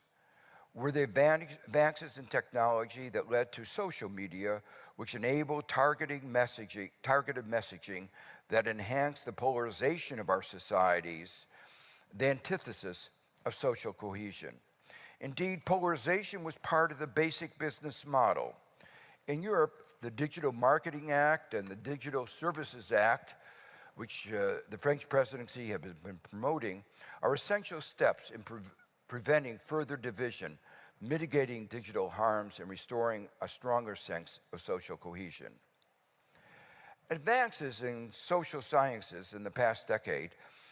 were the advances in technology that led to social media, which enabled targeted messaging that enhanced the polarization of our societies, the antithesis of social cohesion. Indeed, polarization was part of the basic business model. In Europe, the Digital Marketing Act and the Digital Services Act, which the French presidency have been promoting, are essential steps in preventing further division, mitigating digital harms, and restoring a stronger sense of social cohesion. Advances in social sciences in the past decade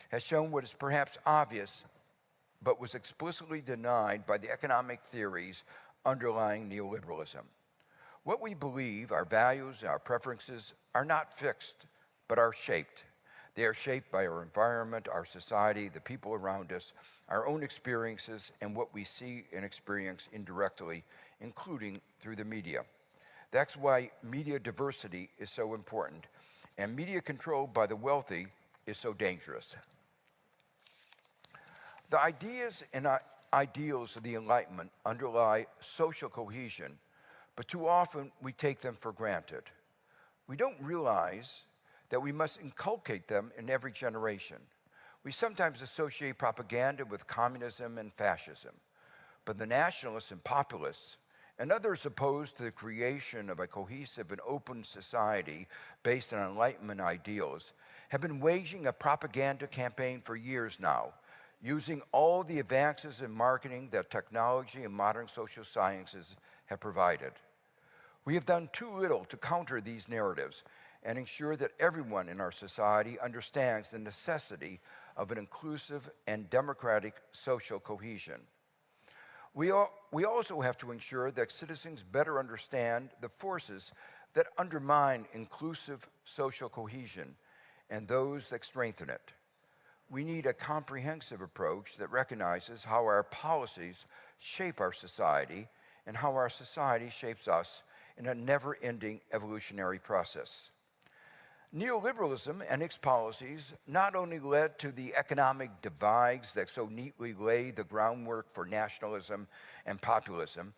has shown what is perhaps obvious, but was explicitly denied by the economic theories underlying neoliberalism. What we believe, our values, our preferences, are not fixed, but are shaped. They are shaped by our environment, our society, the people around us, our own experiences, and what we see and experience indirectly, including through the media. That's why media diversity is so important, and media control by the wealthy is so dangerous. The ideas and ideals of the Enlightenment underlie social cohesion, but too often we take them for granted. We don't realize that we must inculcate them in every generation. We sometimes associate propaganda with communism and fascism, but the nationalists and populists and others opposed to the creation of a cohesive and open society based on Enlightenment ideals have been waging a propaganda campaign for years now, using all the advances in marketing that technology and modern social sciences have provided. We have done too little to counter these narratives and ensure that everyone in our society understands the necessity of an inclusive and democratic social cohesion. We also have to ensure that citizens better understand the forces that undermine inclusive social cohesion and those that strengthen it. We need a comprehensive approach that recognizes how our policies shape our society and how our society shapes us in a never-ending evolutionary process. Neoliberalism and its policies not only led to the economic divides that so neatly lay the groundwork for nationalism and populism,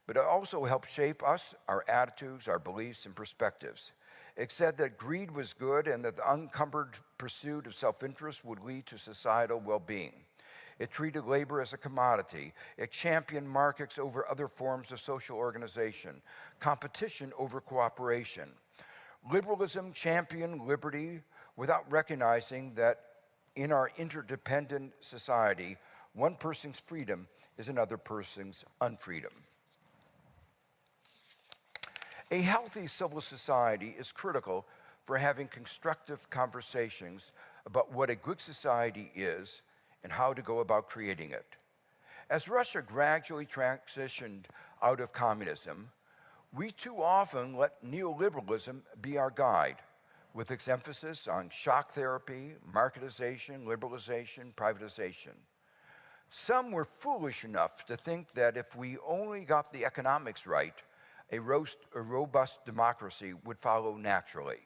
but it also helped shape us, our attitudes, our beliefs, and perspectives. It said that greed was good and that the unencumbered pursuit of self-interest would lead to societal well-being. It treated labor as a commodity. It championed markets over other forms of social organization, competition over cooperation. Liberalism championed liberty without recognizing that in our interdependent society, one person's freedom is another person's unfreedom. A healthy civil society is critical for having constructive conversations about what a good society is and how to go about creating it. As Russia gradually transitioned out of communism, we too often let neoliberalism be our guide, with its emphasis on shock therapy, marketization, liberalization, privatization. Some were foolish enough to think that if we only got the economics right, a robust democracy would follow naturally.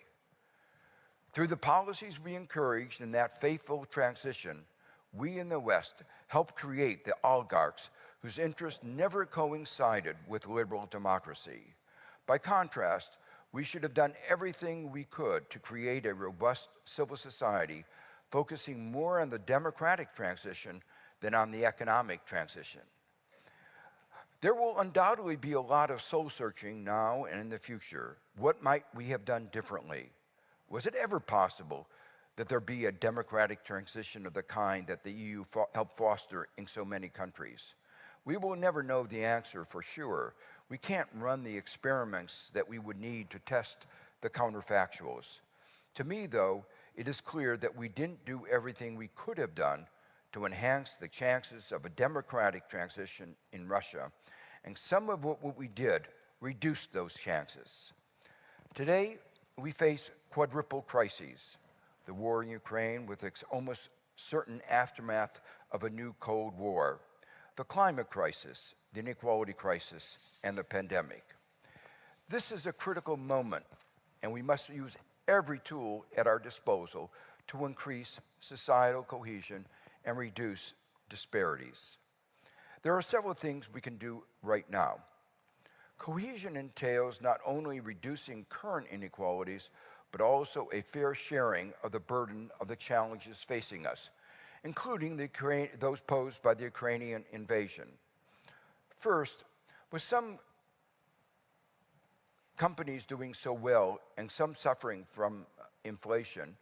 Through the policies we encouraged in that fateful transition, we in the West helped create the oligarchs whose interests never coincided with liberal democracy. By contrast, we should have done everything we could to create a robust civil society, focusing more on the democratic transition than on the economic transition. There will undoubtedly be a lot of soul-searching now and in the future. What might we have done differently? Was it ever possible that there be a democratic transition of the kind that the EU helped foster in so many countries? We will never know the answer for sure. We can't run the experiments that we would need to test the counterfactuals. To me, though, it is clear that we didn't do everything we could have done to enhance the chances of a democratic transition in Russia, and some of what we did reduced those chances. Today, we face quadruple crises: the war in Ukraine with its almost certain aftermath of a new Cold War, the climate crisis, the inequality crisis, and the pandemic. This is a critical moment, and we must use every tool at our disposal to increase societal cohesion and reduce disparities. There are several things we can do right now. Cohesion entails not only reducing current inequalities, but also a fair sharing of the burden of the challenges facing us, including those posed by the Ukrainian invasion. First, with some companies doing so well and some suffering from inflation,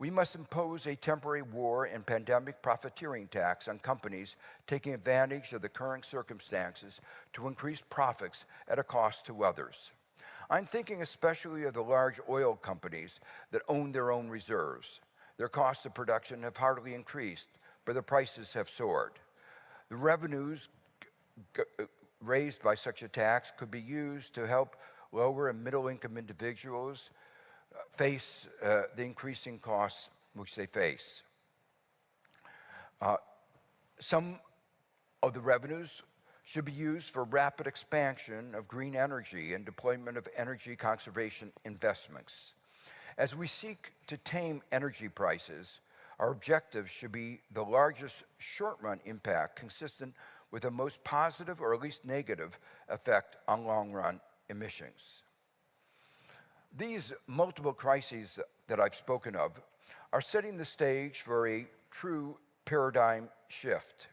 we must impose a temporary war and pandemic profiteering tax on companies taking advantage of the current circumstances to increase profits at a cost to others. I'm thinking especially of the large oil companies that own their own reserves. Their costs of production have hardly increased, but the prices have soared. The revenues raised by such a tax could be used to help lower and middle-income individuals face the increasing costs which they face. Some of the revenues should be used for rapid expansion of green energy and deployment of energy conservation investments. As we seek to tame energy prices, our objective should be the largest short-run impact consistent with the most positive or at least negative effect on long-run emissions. These multiple crises that I've spoken of are setting the stage for a true paradigm shift.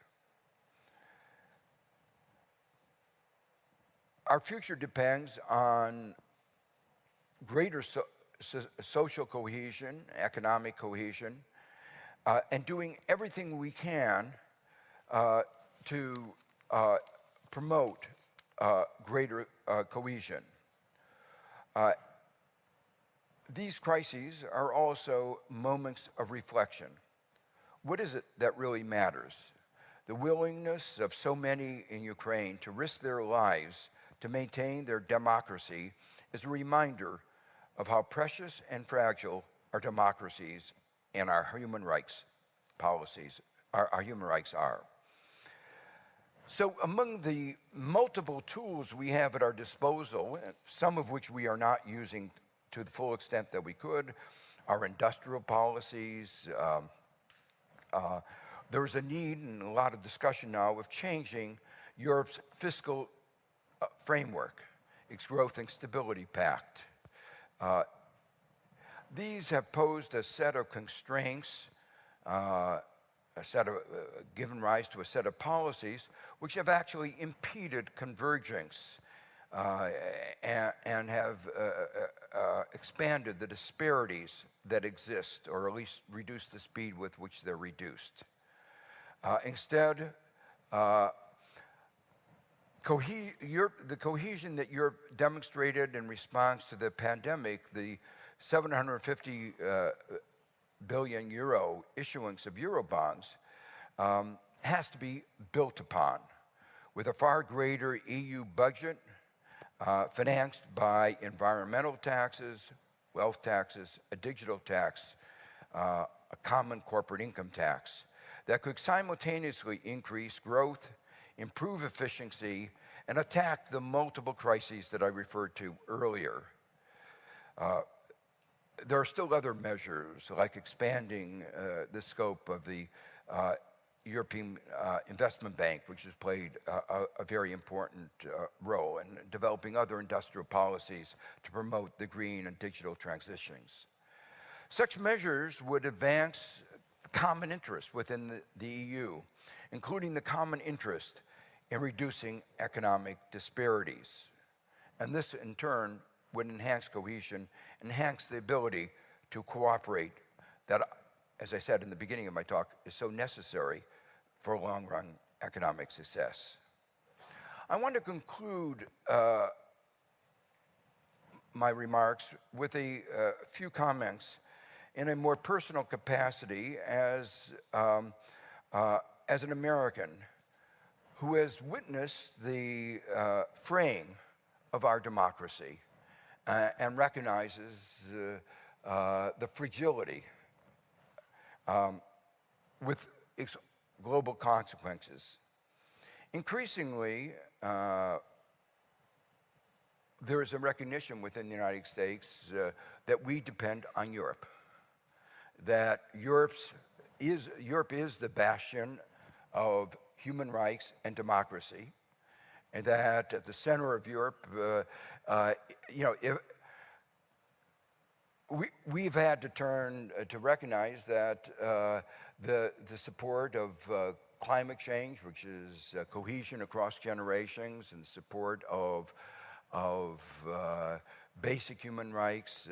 Our future depends on greater social cohesion, economic cohesion, and doing everything we can to promote greater cohesion. These crises are also moments of reflection. What is it that really matters? The willingness of so many in Ukraine to risk their lives to maintain their democracy is a reminder of how precious and fragile our democracies and our human rights policies, our human rights are. So among the multiple tools we have at our disposal, some of which we are not using to the full extent that we could, our industrial policies. There's a need and a lot of discussion now of changing Europe's fiscal framework, its Growth and Stability Pact. These have posed a set of constraints, given rise to a set of policies which have actually impeded convergence and have expanded the disparities that exist, or at least reduced the speed with which they're reduced. Instead, the cohesion that Europe demonstrated in response to the pandemic, the 750 billion euro issuance of Eurobonds, has to be built upon with a far greater EU budget financed by environmental taxes, wealth taxes, a digital tax, a common corporate income tax that could simultaneously increase growth, improve efficiency, and attack the multiple crises that I referred to earlier. There are still other measures, like expanding the scope of the European Investment Bank, which has played a very important role in developing other industrial policies to promote the green and digital transitions. Such measures would advance common interest within the EU, including the common interest in reducing economic disparities. And this, in turn, would enhance cohesion, enhance the ability to cooperate that, as I said in the beginning of my talk, is so necessary for long-run economic success. I want to conclude my remarks with a few comments in a more personal capacity as an American who has witnessed the fraying of our democracy and recognizes the fragility with its global consequences. Increasingly, there is a recognition within the United States that we depend on Europe, that Europe is the bastion of human rights and democracy, and that at the center of Europe, we've had to turn to recognize that the support of climate change, which is cohesion across generations, and the support of basic human rights,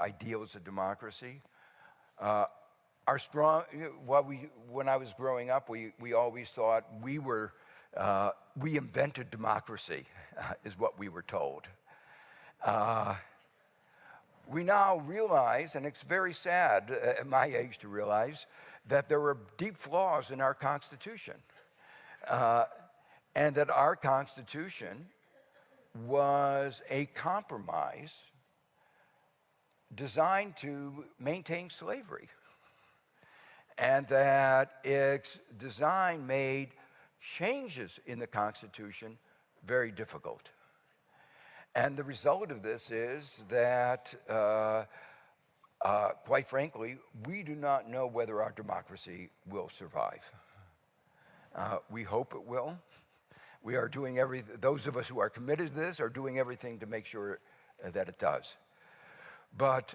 ideals of democracy, are strong. When I was growing up, we always thought we invented democracy, is what we were told. We now realize, and it's very sad at my age to realize, that there were deep flaws in our Constitution, and that our Constitution was a compromise designed to maintain slavery. and that its design made changes in the Constitution very difficult. And the result of this is that, quite frankly, we do not know whether our democracy will survive. We hope it will. We are doing everything, those of us who are committed to this are doing everything to make sure that it does. But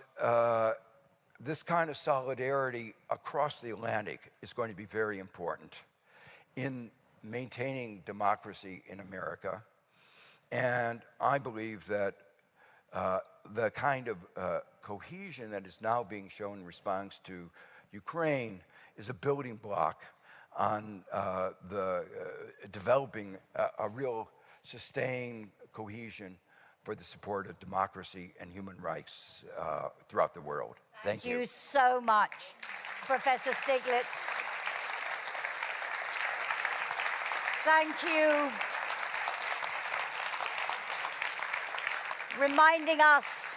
this kind of solidarity across the Atlantic is going to be very important in maintaining democracy in America. And I believe that the kind of cohesion that is now being shown in response to Ukraine is a building block on developing a real sustained cohesion for the support of democracy and human rights throughout the world. Thank you. Thank you so much, Professor Stiglitz. Thank you. Reminding us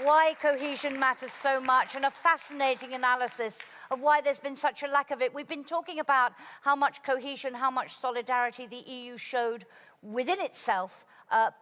why cohesion matters so much, and a fascinating analysis of why there's been such a lack of it. We've been talking about how much cohesion, how much solidarity the EU showed within itself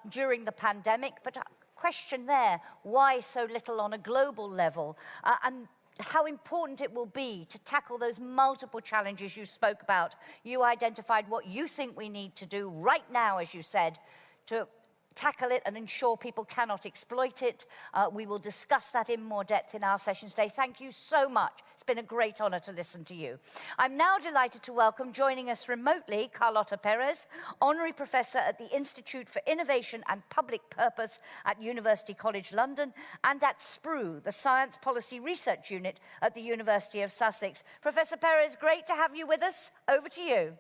during the pandemic, but a question there, why so little on a global level? And how important it will be to tackle those multiple challenges you spoke about. You identified what you think we need to do right now, as you said, to tackle it and ensure people cannot exploit it. We will discuss that in more depth in our session today. Thank you so much. It's been a great honor to listen to you. I'm now delighted to welcome, joining us remotely, Carlota Perez, Honorary Professor at the Institute for Innovation and Public Purpose at University College London, and at SPRU, the Science Policy Research Unit at the University of Sussex. Professor Perez, great to have you with us. Over to you.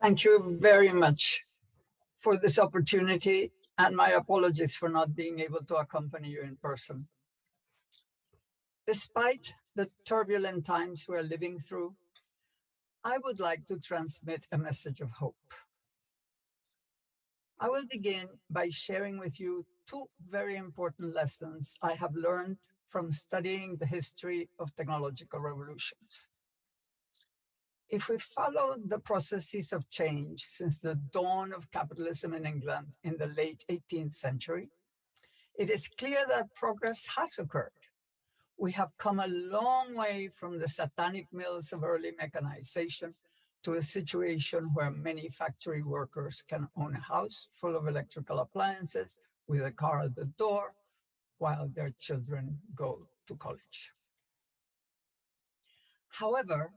Thank you very much for this opportunity, and my apologies for not being able to accompany you in person. Despite the turbulent times we're living through, I would like to transmit a message of hope. I will begin by sharing with you two very important lessons I have learned from studying the history of technological revolutions. If we follow the processes of change since the dawn of capitalism in England in the late 18th century, it is clear that progress has occurred. We have come a long way from the satanic mills of early mechanization to a situation where many factory workers can own a house full of electrical appliances with a car at the door while their children go to college. However,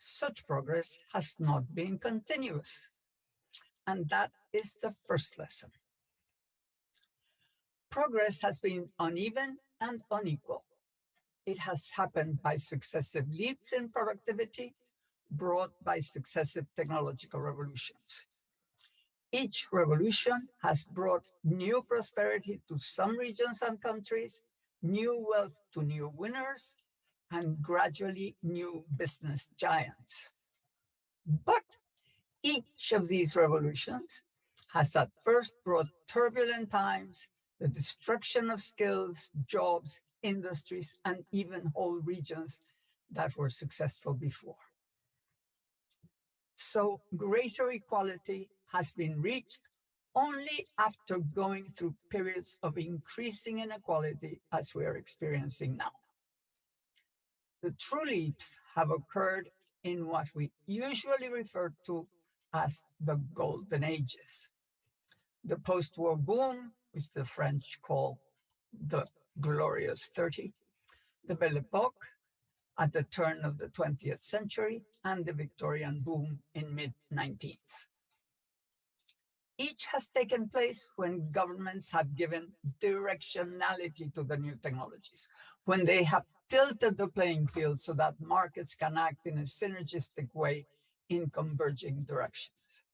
such progress has not been continuous, and that is the first lesson. Progress has been uneven and unequal. It has happened by successive leaps in productivity brought by successive technological revolutions. Each revolution has brought new prosperity to some regions and countries, new wealth to new winners, and gradually new business giants. But each of these revolutions has at first brought turbulent times, the destruction of skills, jobs, industries, and even whole regions that were successful before. So greater equality has been reached only after going through periods of increasing inequality as we are experiencing now. The true leaps have occurred in what we usually refer to as the golden ages. The post-war boom, which the French call the Glorious 30, the Belle Epoque at the turn of the 20th century, and the Victorian boom in mid-19th. Each has taken place when governments have given directionality to the new technologies, when they have tilted the playing field so that markets can act in a synergistic way in converging directions.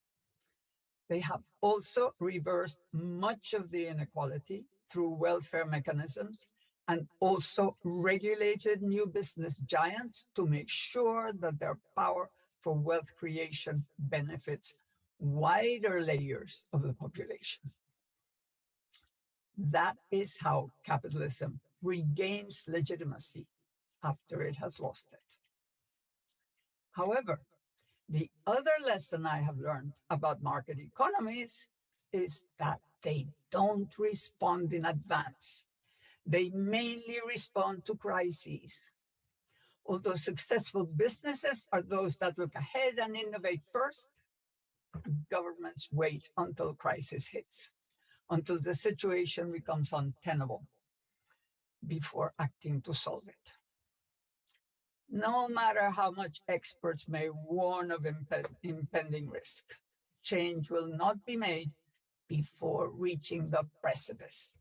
They have also reversed much of the inequality through welfare mechanisms and also regulated new business giants to make sure that their power for wealth creation benefits wider layers of the population. That is how capitalism regains legitimacy after it has lost it. However, the other lesson I have learned about market economies is that they don't respond in advance. They mainly respond to crises. Although successful businesses are those that look ahead and innovate first, governments wait until crisis hits, until the situation becomes untenable before acting to solve it. No matter how much experts may warn of impending risk, change will not be made before reaching the precipice.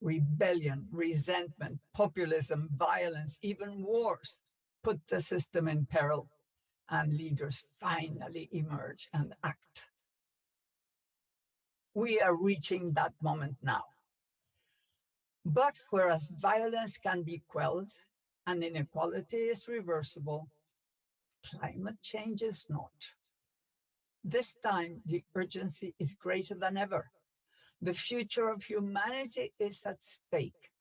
Rebellion, resentment, populism, violence, even wars put the system in peril, and leaders finally emerge and act. We are reaching that moment now. But whereas violence can be quelled and inequality is reversible, climate change is not. This time, the urgency is greater than ever. The future of humanity is at stake.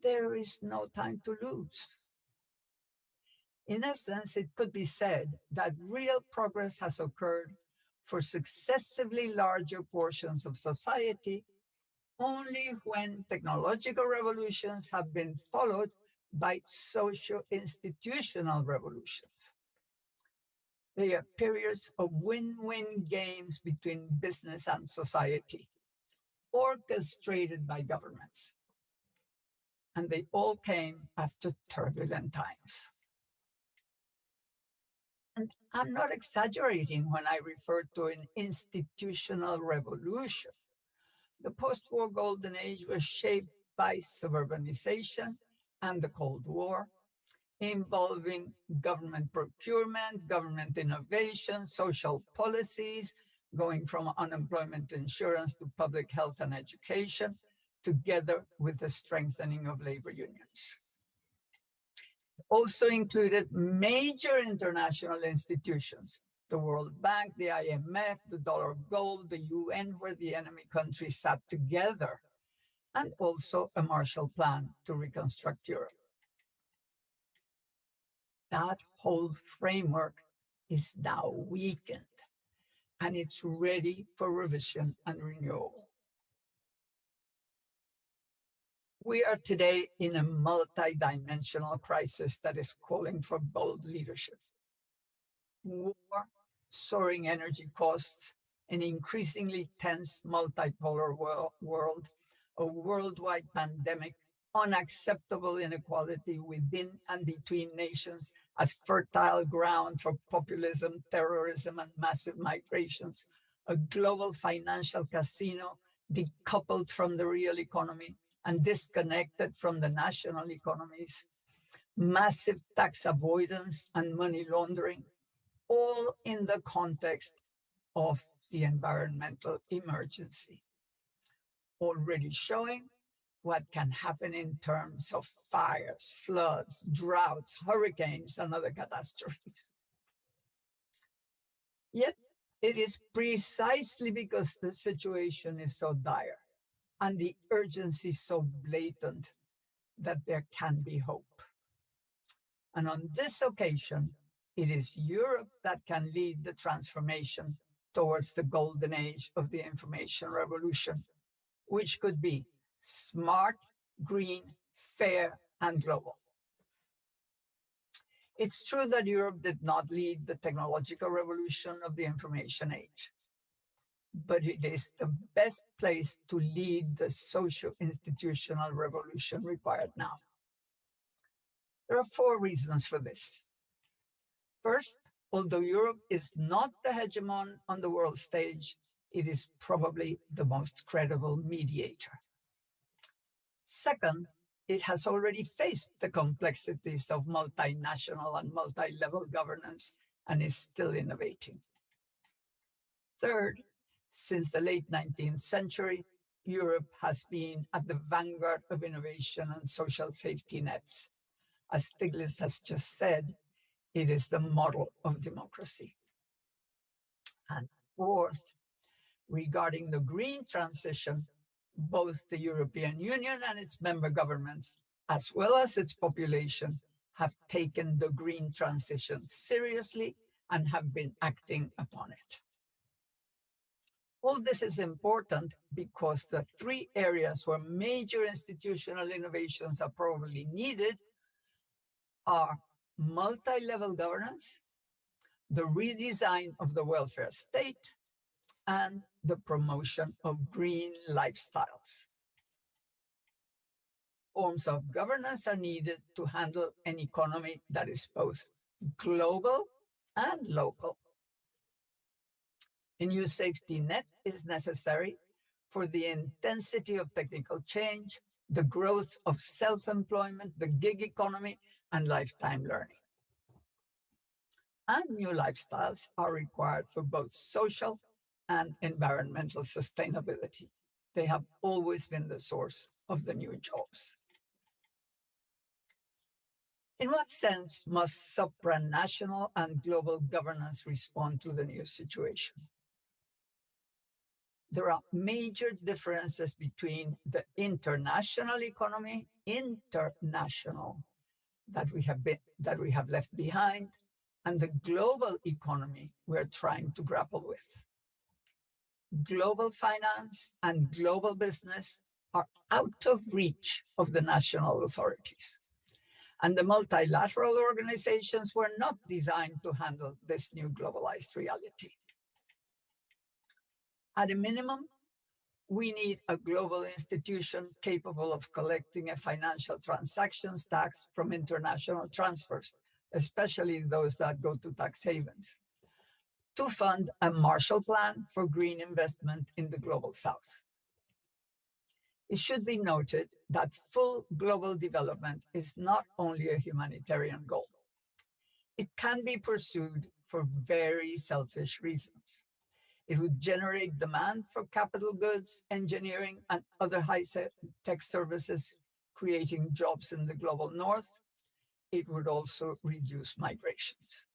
There is no time to lose. In essence, it could be said that real progress has occurred for successively larger portions of society only when technological revolutions have been followed by socio-institutional revolutions. They are periods of win-win games between business and society, orchestrated by governments. And they all came after turbulent times. And I'm not exaggerating when I refer to an institutional revolution. The post-war golden age was shaped by suburbanization and the Cold War, involving government procurement, government innovation, social policies, going from unemployment insurance to public health and education, together with the strengthening of labor unions. It also included major international institutions, the World Bank, the IMF, the dollar of gold, the UN, where the enemy countries sat together, and also a Marshall Plan to reconstruct Europe. That whole framework is now weakened, and it's ready for revision and renewal. We are today in a multi-dimensional crisis that is calling for bold leadership. War, soaring energy costs, an increasingly tense multipolar world, a worldwide pandemic, unacceptable inequality within and between nations as fertile ground for populism, terrorism, and massive migrations, a global financial casino decoupled from the real economy and disconnected from the national economies, massive tax avoidance and money laundering, all in the context of the environmental emergency, already showing what can happen in terms of fires, floods, droughts, hurricanes, and other catastrophes. Yet, it is precisely because the situation is so dire and the urgency so blatant that there can be hope. And on this occasion, it is Europe that can lead the transformation towards the golden age of the information revolution, which could be smart, green, fair, and global. It's true that Europe did not lead the technological revolution of the information age, but it is the best place to lead the socio-institutional revolution required now. There are 4 reasons for this. First, although Europe is not the hegemon on the world stage, it is probably the most credible mediator. Second, it has already faced the complexities of multinational and multi-level governance and is still innovating. Third, since the late 19th century, Europe has been at the vanguard of innovation and social safety nets. As Stiglitz has just said, it is the model of democracy. And fourth, regarding the green transition, both the European Union and its member governments as well as its population, have taken the green transition seriously and have been acting upon it. All this is important because the three areas where major institutional innovations are probably needed are multi-level governance, the redesign of the welfare state, and the promotion of green lifestyles. Forms of governance are needed to handle an economy that is both global and local. A new safety net is necessary for the intensity of technical change, the growth of self-employment, the gig economy, and lifetime learning. And new lifestyles are required for both social and environmental sustainability. They have always been the source of the new jobs. In what sense must supranational and global governance respond to the new situation? There are major differences between the international economy, that we have left behind, and the global economy we're trying to grapple with. Global finance and global business are out of reach of the national authorities. And the multilateral organizations were not designed to handle this new globalized reality. At a minimum, we need a global institution capable of collecting a financial transactions tax from international transfers, especially those that go to tax havens, to fund a Marshall Plan for green investment in the global south. It should be noted that full global development is not only a humanitarian goal. It can be pursued for very selfish reasons. It would generate demand for capital goods, engineering, and other high-tech services, creating jobs in the global north. It would also reduce migrations.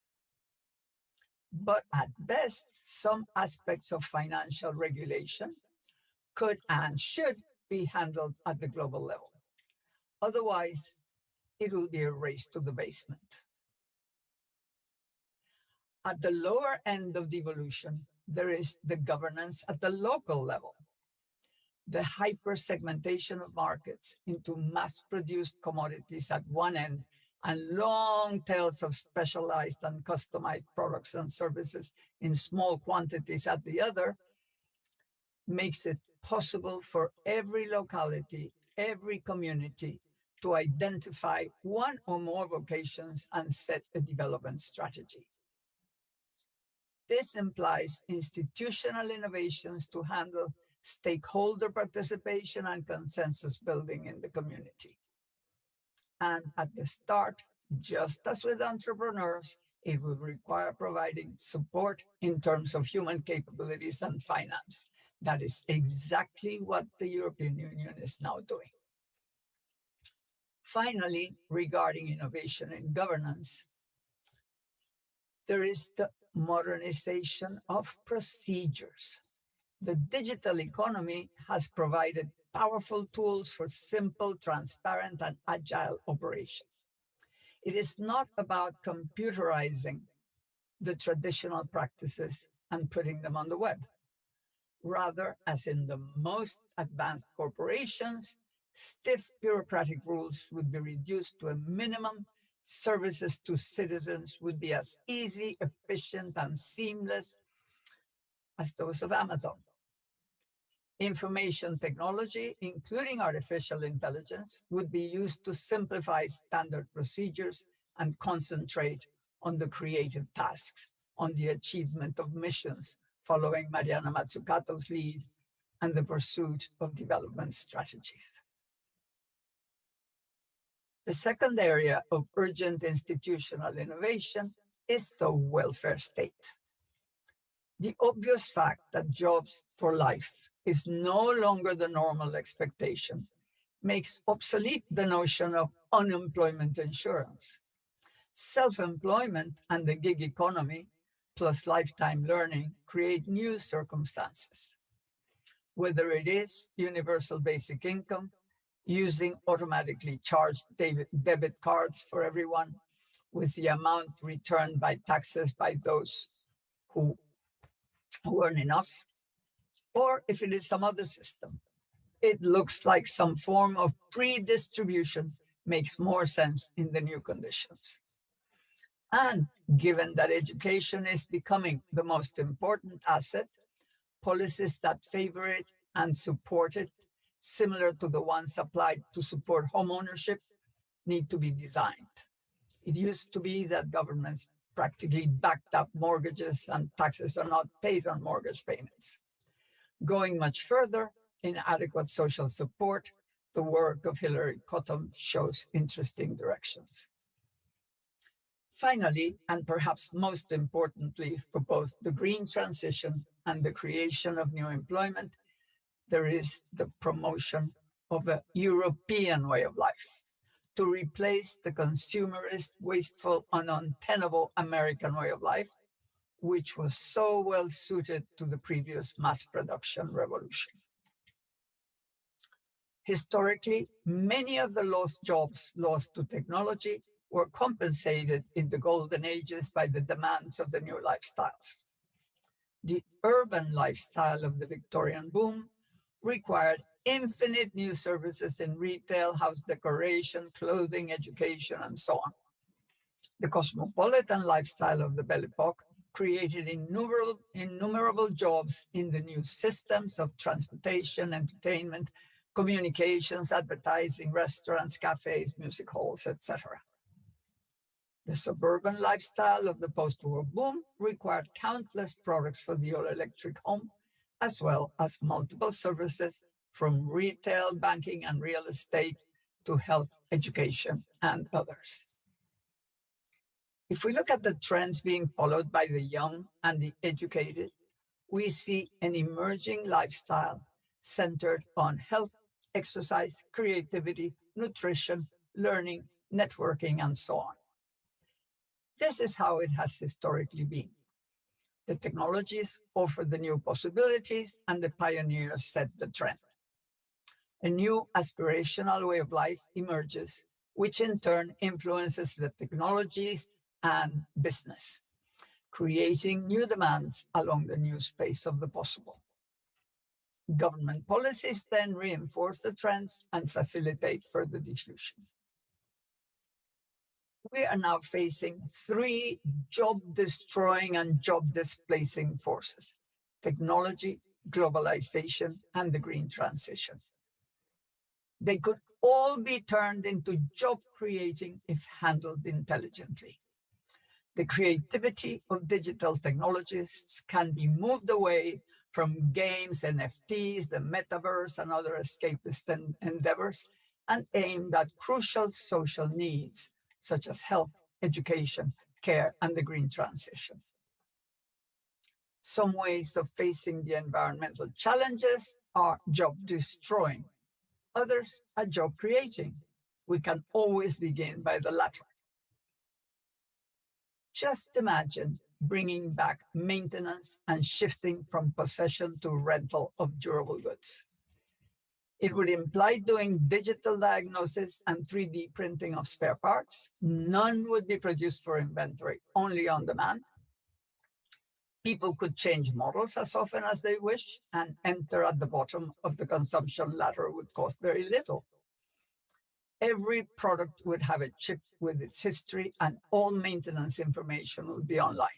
But at best, some aspects of financial regulation could and should be handled at the global level. Otherwise, it will be a race to the basement. At the lower end of devolution, there is the governance at the local level. The hyper-segmentation of markets into mass-produced commodities at one end and long tails of specialized and customized products and services in small quantities at the other makes it possible for every locality, every community to identify one or more vocations and set a development strategy. This implies institutional innovations to handle stakeholder participation and consensus building in the community. And at the start, just as with entrepreneurs, it will require providing support in terms of human capabilities and finance. That is exactly what the European Union is now doing. Finally, regarding innovation in governance, there is the modernization of procedures. The digital economy has provided powerful tools for simple, transparent, and agile operation. It is not about computerizing the traditional practices and putting them on the web. Rather, as in the most advanced corporations, stiff bureaucratic rules would be reduced to a minimum. Services to citizens would be as easy, efficient, and seamless as those of Amazon. Information technology, including artificial intelligence, would be used to simplify standard procedures and concentrate on the creative tasks, on the achievement of missions, following Mariana Mazzucato's lead, and the pursuit of development strategies. The second area of urgent institutional innovation is the welfare state. The obvious fact that jobs for life is no longer the normal expectation makes obsolete the notion of unemployment insurance. Self-employment and the gig economy, plus lifetime learning, create new circumstances. Whether it is universal basic income, using automatically charged debit cards for everyone, with the amount returned by taxes by those who earn enough, or if it is some other system. It looks like some form of pre-distribution makes more sense in the new conditions. And given that education is becoming the most important asset, policies that favor it and support it, similar to the ones applied to support home ownership, need to be designed. It used to be that governments practically backed up mortgages and taxes are not paid on mortgage payments. Going much further, inadequate social support, the work of Hillary Cottom shows interesting directions. Finally, and perhaps most importantly for both the green transition and the creation of new employment, there is the promotion of a European way of life to replace the consumerist, wasteful, and untenable American way of life, which was so well suited to the previous mass production revolution. Historically, many of the lost jobs lost to technology were compensated in the golden ages by the demands of the new lifestyles. The urban lifestyle of the Victorian boom required infinite new services in retail, house decoration, clothing, education, and so on. The cosmopolitan lifestyle of the Belle Epoque created innumerable jobs in the new systems of transportation, entertainment, communications, advertising, restaurants, cafes, music halls, etc. The suburban lifestyle of the post-war boom required countless products for the all-electric home, as well as multiple services from retail, banking, and real estate to health, education, and others. If we look at the trends being followed by the young and the educated, we see an emerging lifestyle centered on health, exercise, creativity, nutrition, learning, networking, and so on. This is how it has historically been. The technologies offer the new possibilities, and the pioneers set the trend. A new aspirational way of life emerges, which in turn influences the technologies and business, creating new demands along the new space of the possible. Government policies then reinforce the trends and facilitate further diffusion. We are now facing three job-destroying and job-displacing forces: technology, globalization, and the green transition. They could all be turned into job-creating if handled intelligently. The creativity of digital technologists can be moved away from games, NFTs, the metaverse, and other escapist endeavors, and aimed at crucial social needs, such as health, education, care, and the green transition. Some ways of facing the environmental challenges are job-destroying. Others are job-creating. We can always begin by the latter. Just imagine bringing back maintenance and shifting from possession to rental of durable goods. It would imply doing digital diagnosis and 3D printing of spare parts. None would be produced for inventory, only on demand. People could change models as often as they wish, and enter at the bottom of the consumption ladder would cost very little. Every product would have a chip with its history, and all maintenance information would be online.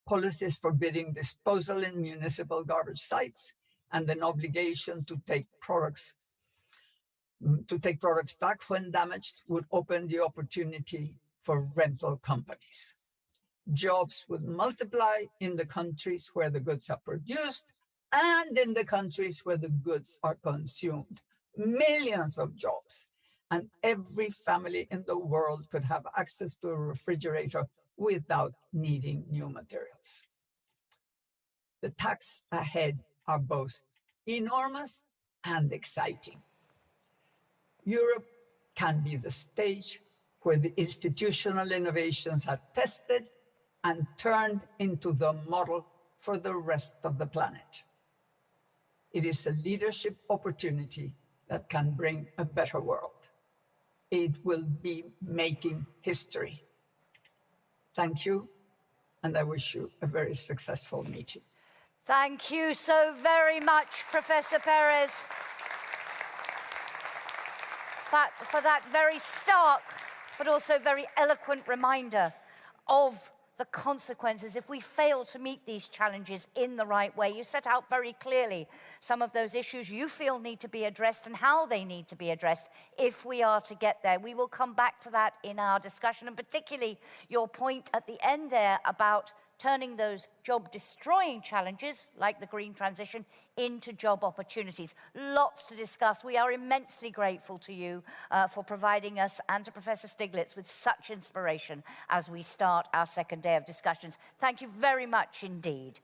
Policies forbidding disposal in municipal garbage sites and an obligation to take products back when damaged would open the opportunity for rental companies. Jobs would multiply in the countries where the goods are produced and in the countries where the goods are consumed. Millions of jobs, and every family in the world could have access to a refrigerator without needing new materials. The tasks ahead are both enormous and exciting. Europe can be the stage where the institutional innovations are tested and turned into the model for the rest of the planet. It is a leadership opportunity that can bring a better world. It will be making history. Thank you, and I wish you a very successful meeting. Thank you so very much, Professor Perez, for that very stark, but also very eloquent reminder of the consequences if we fail to meet these challenges in the right way. You set out very clearly some of those issues you feel need to be addressed and how they need to be addressed if we are to get there. We will come back to that in our discussion, and particularly your point at the end there about turning those job-destroying challenges, like the green transition, into job opportunities. Lots to discuss. We are immensely grateful to you for providing us and to Professor Stiglitz with such inspiration as we start our second day of discussions. Thank you very much indeed.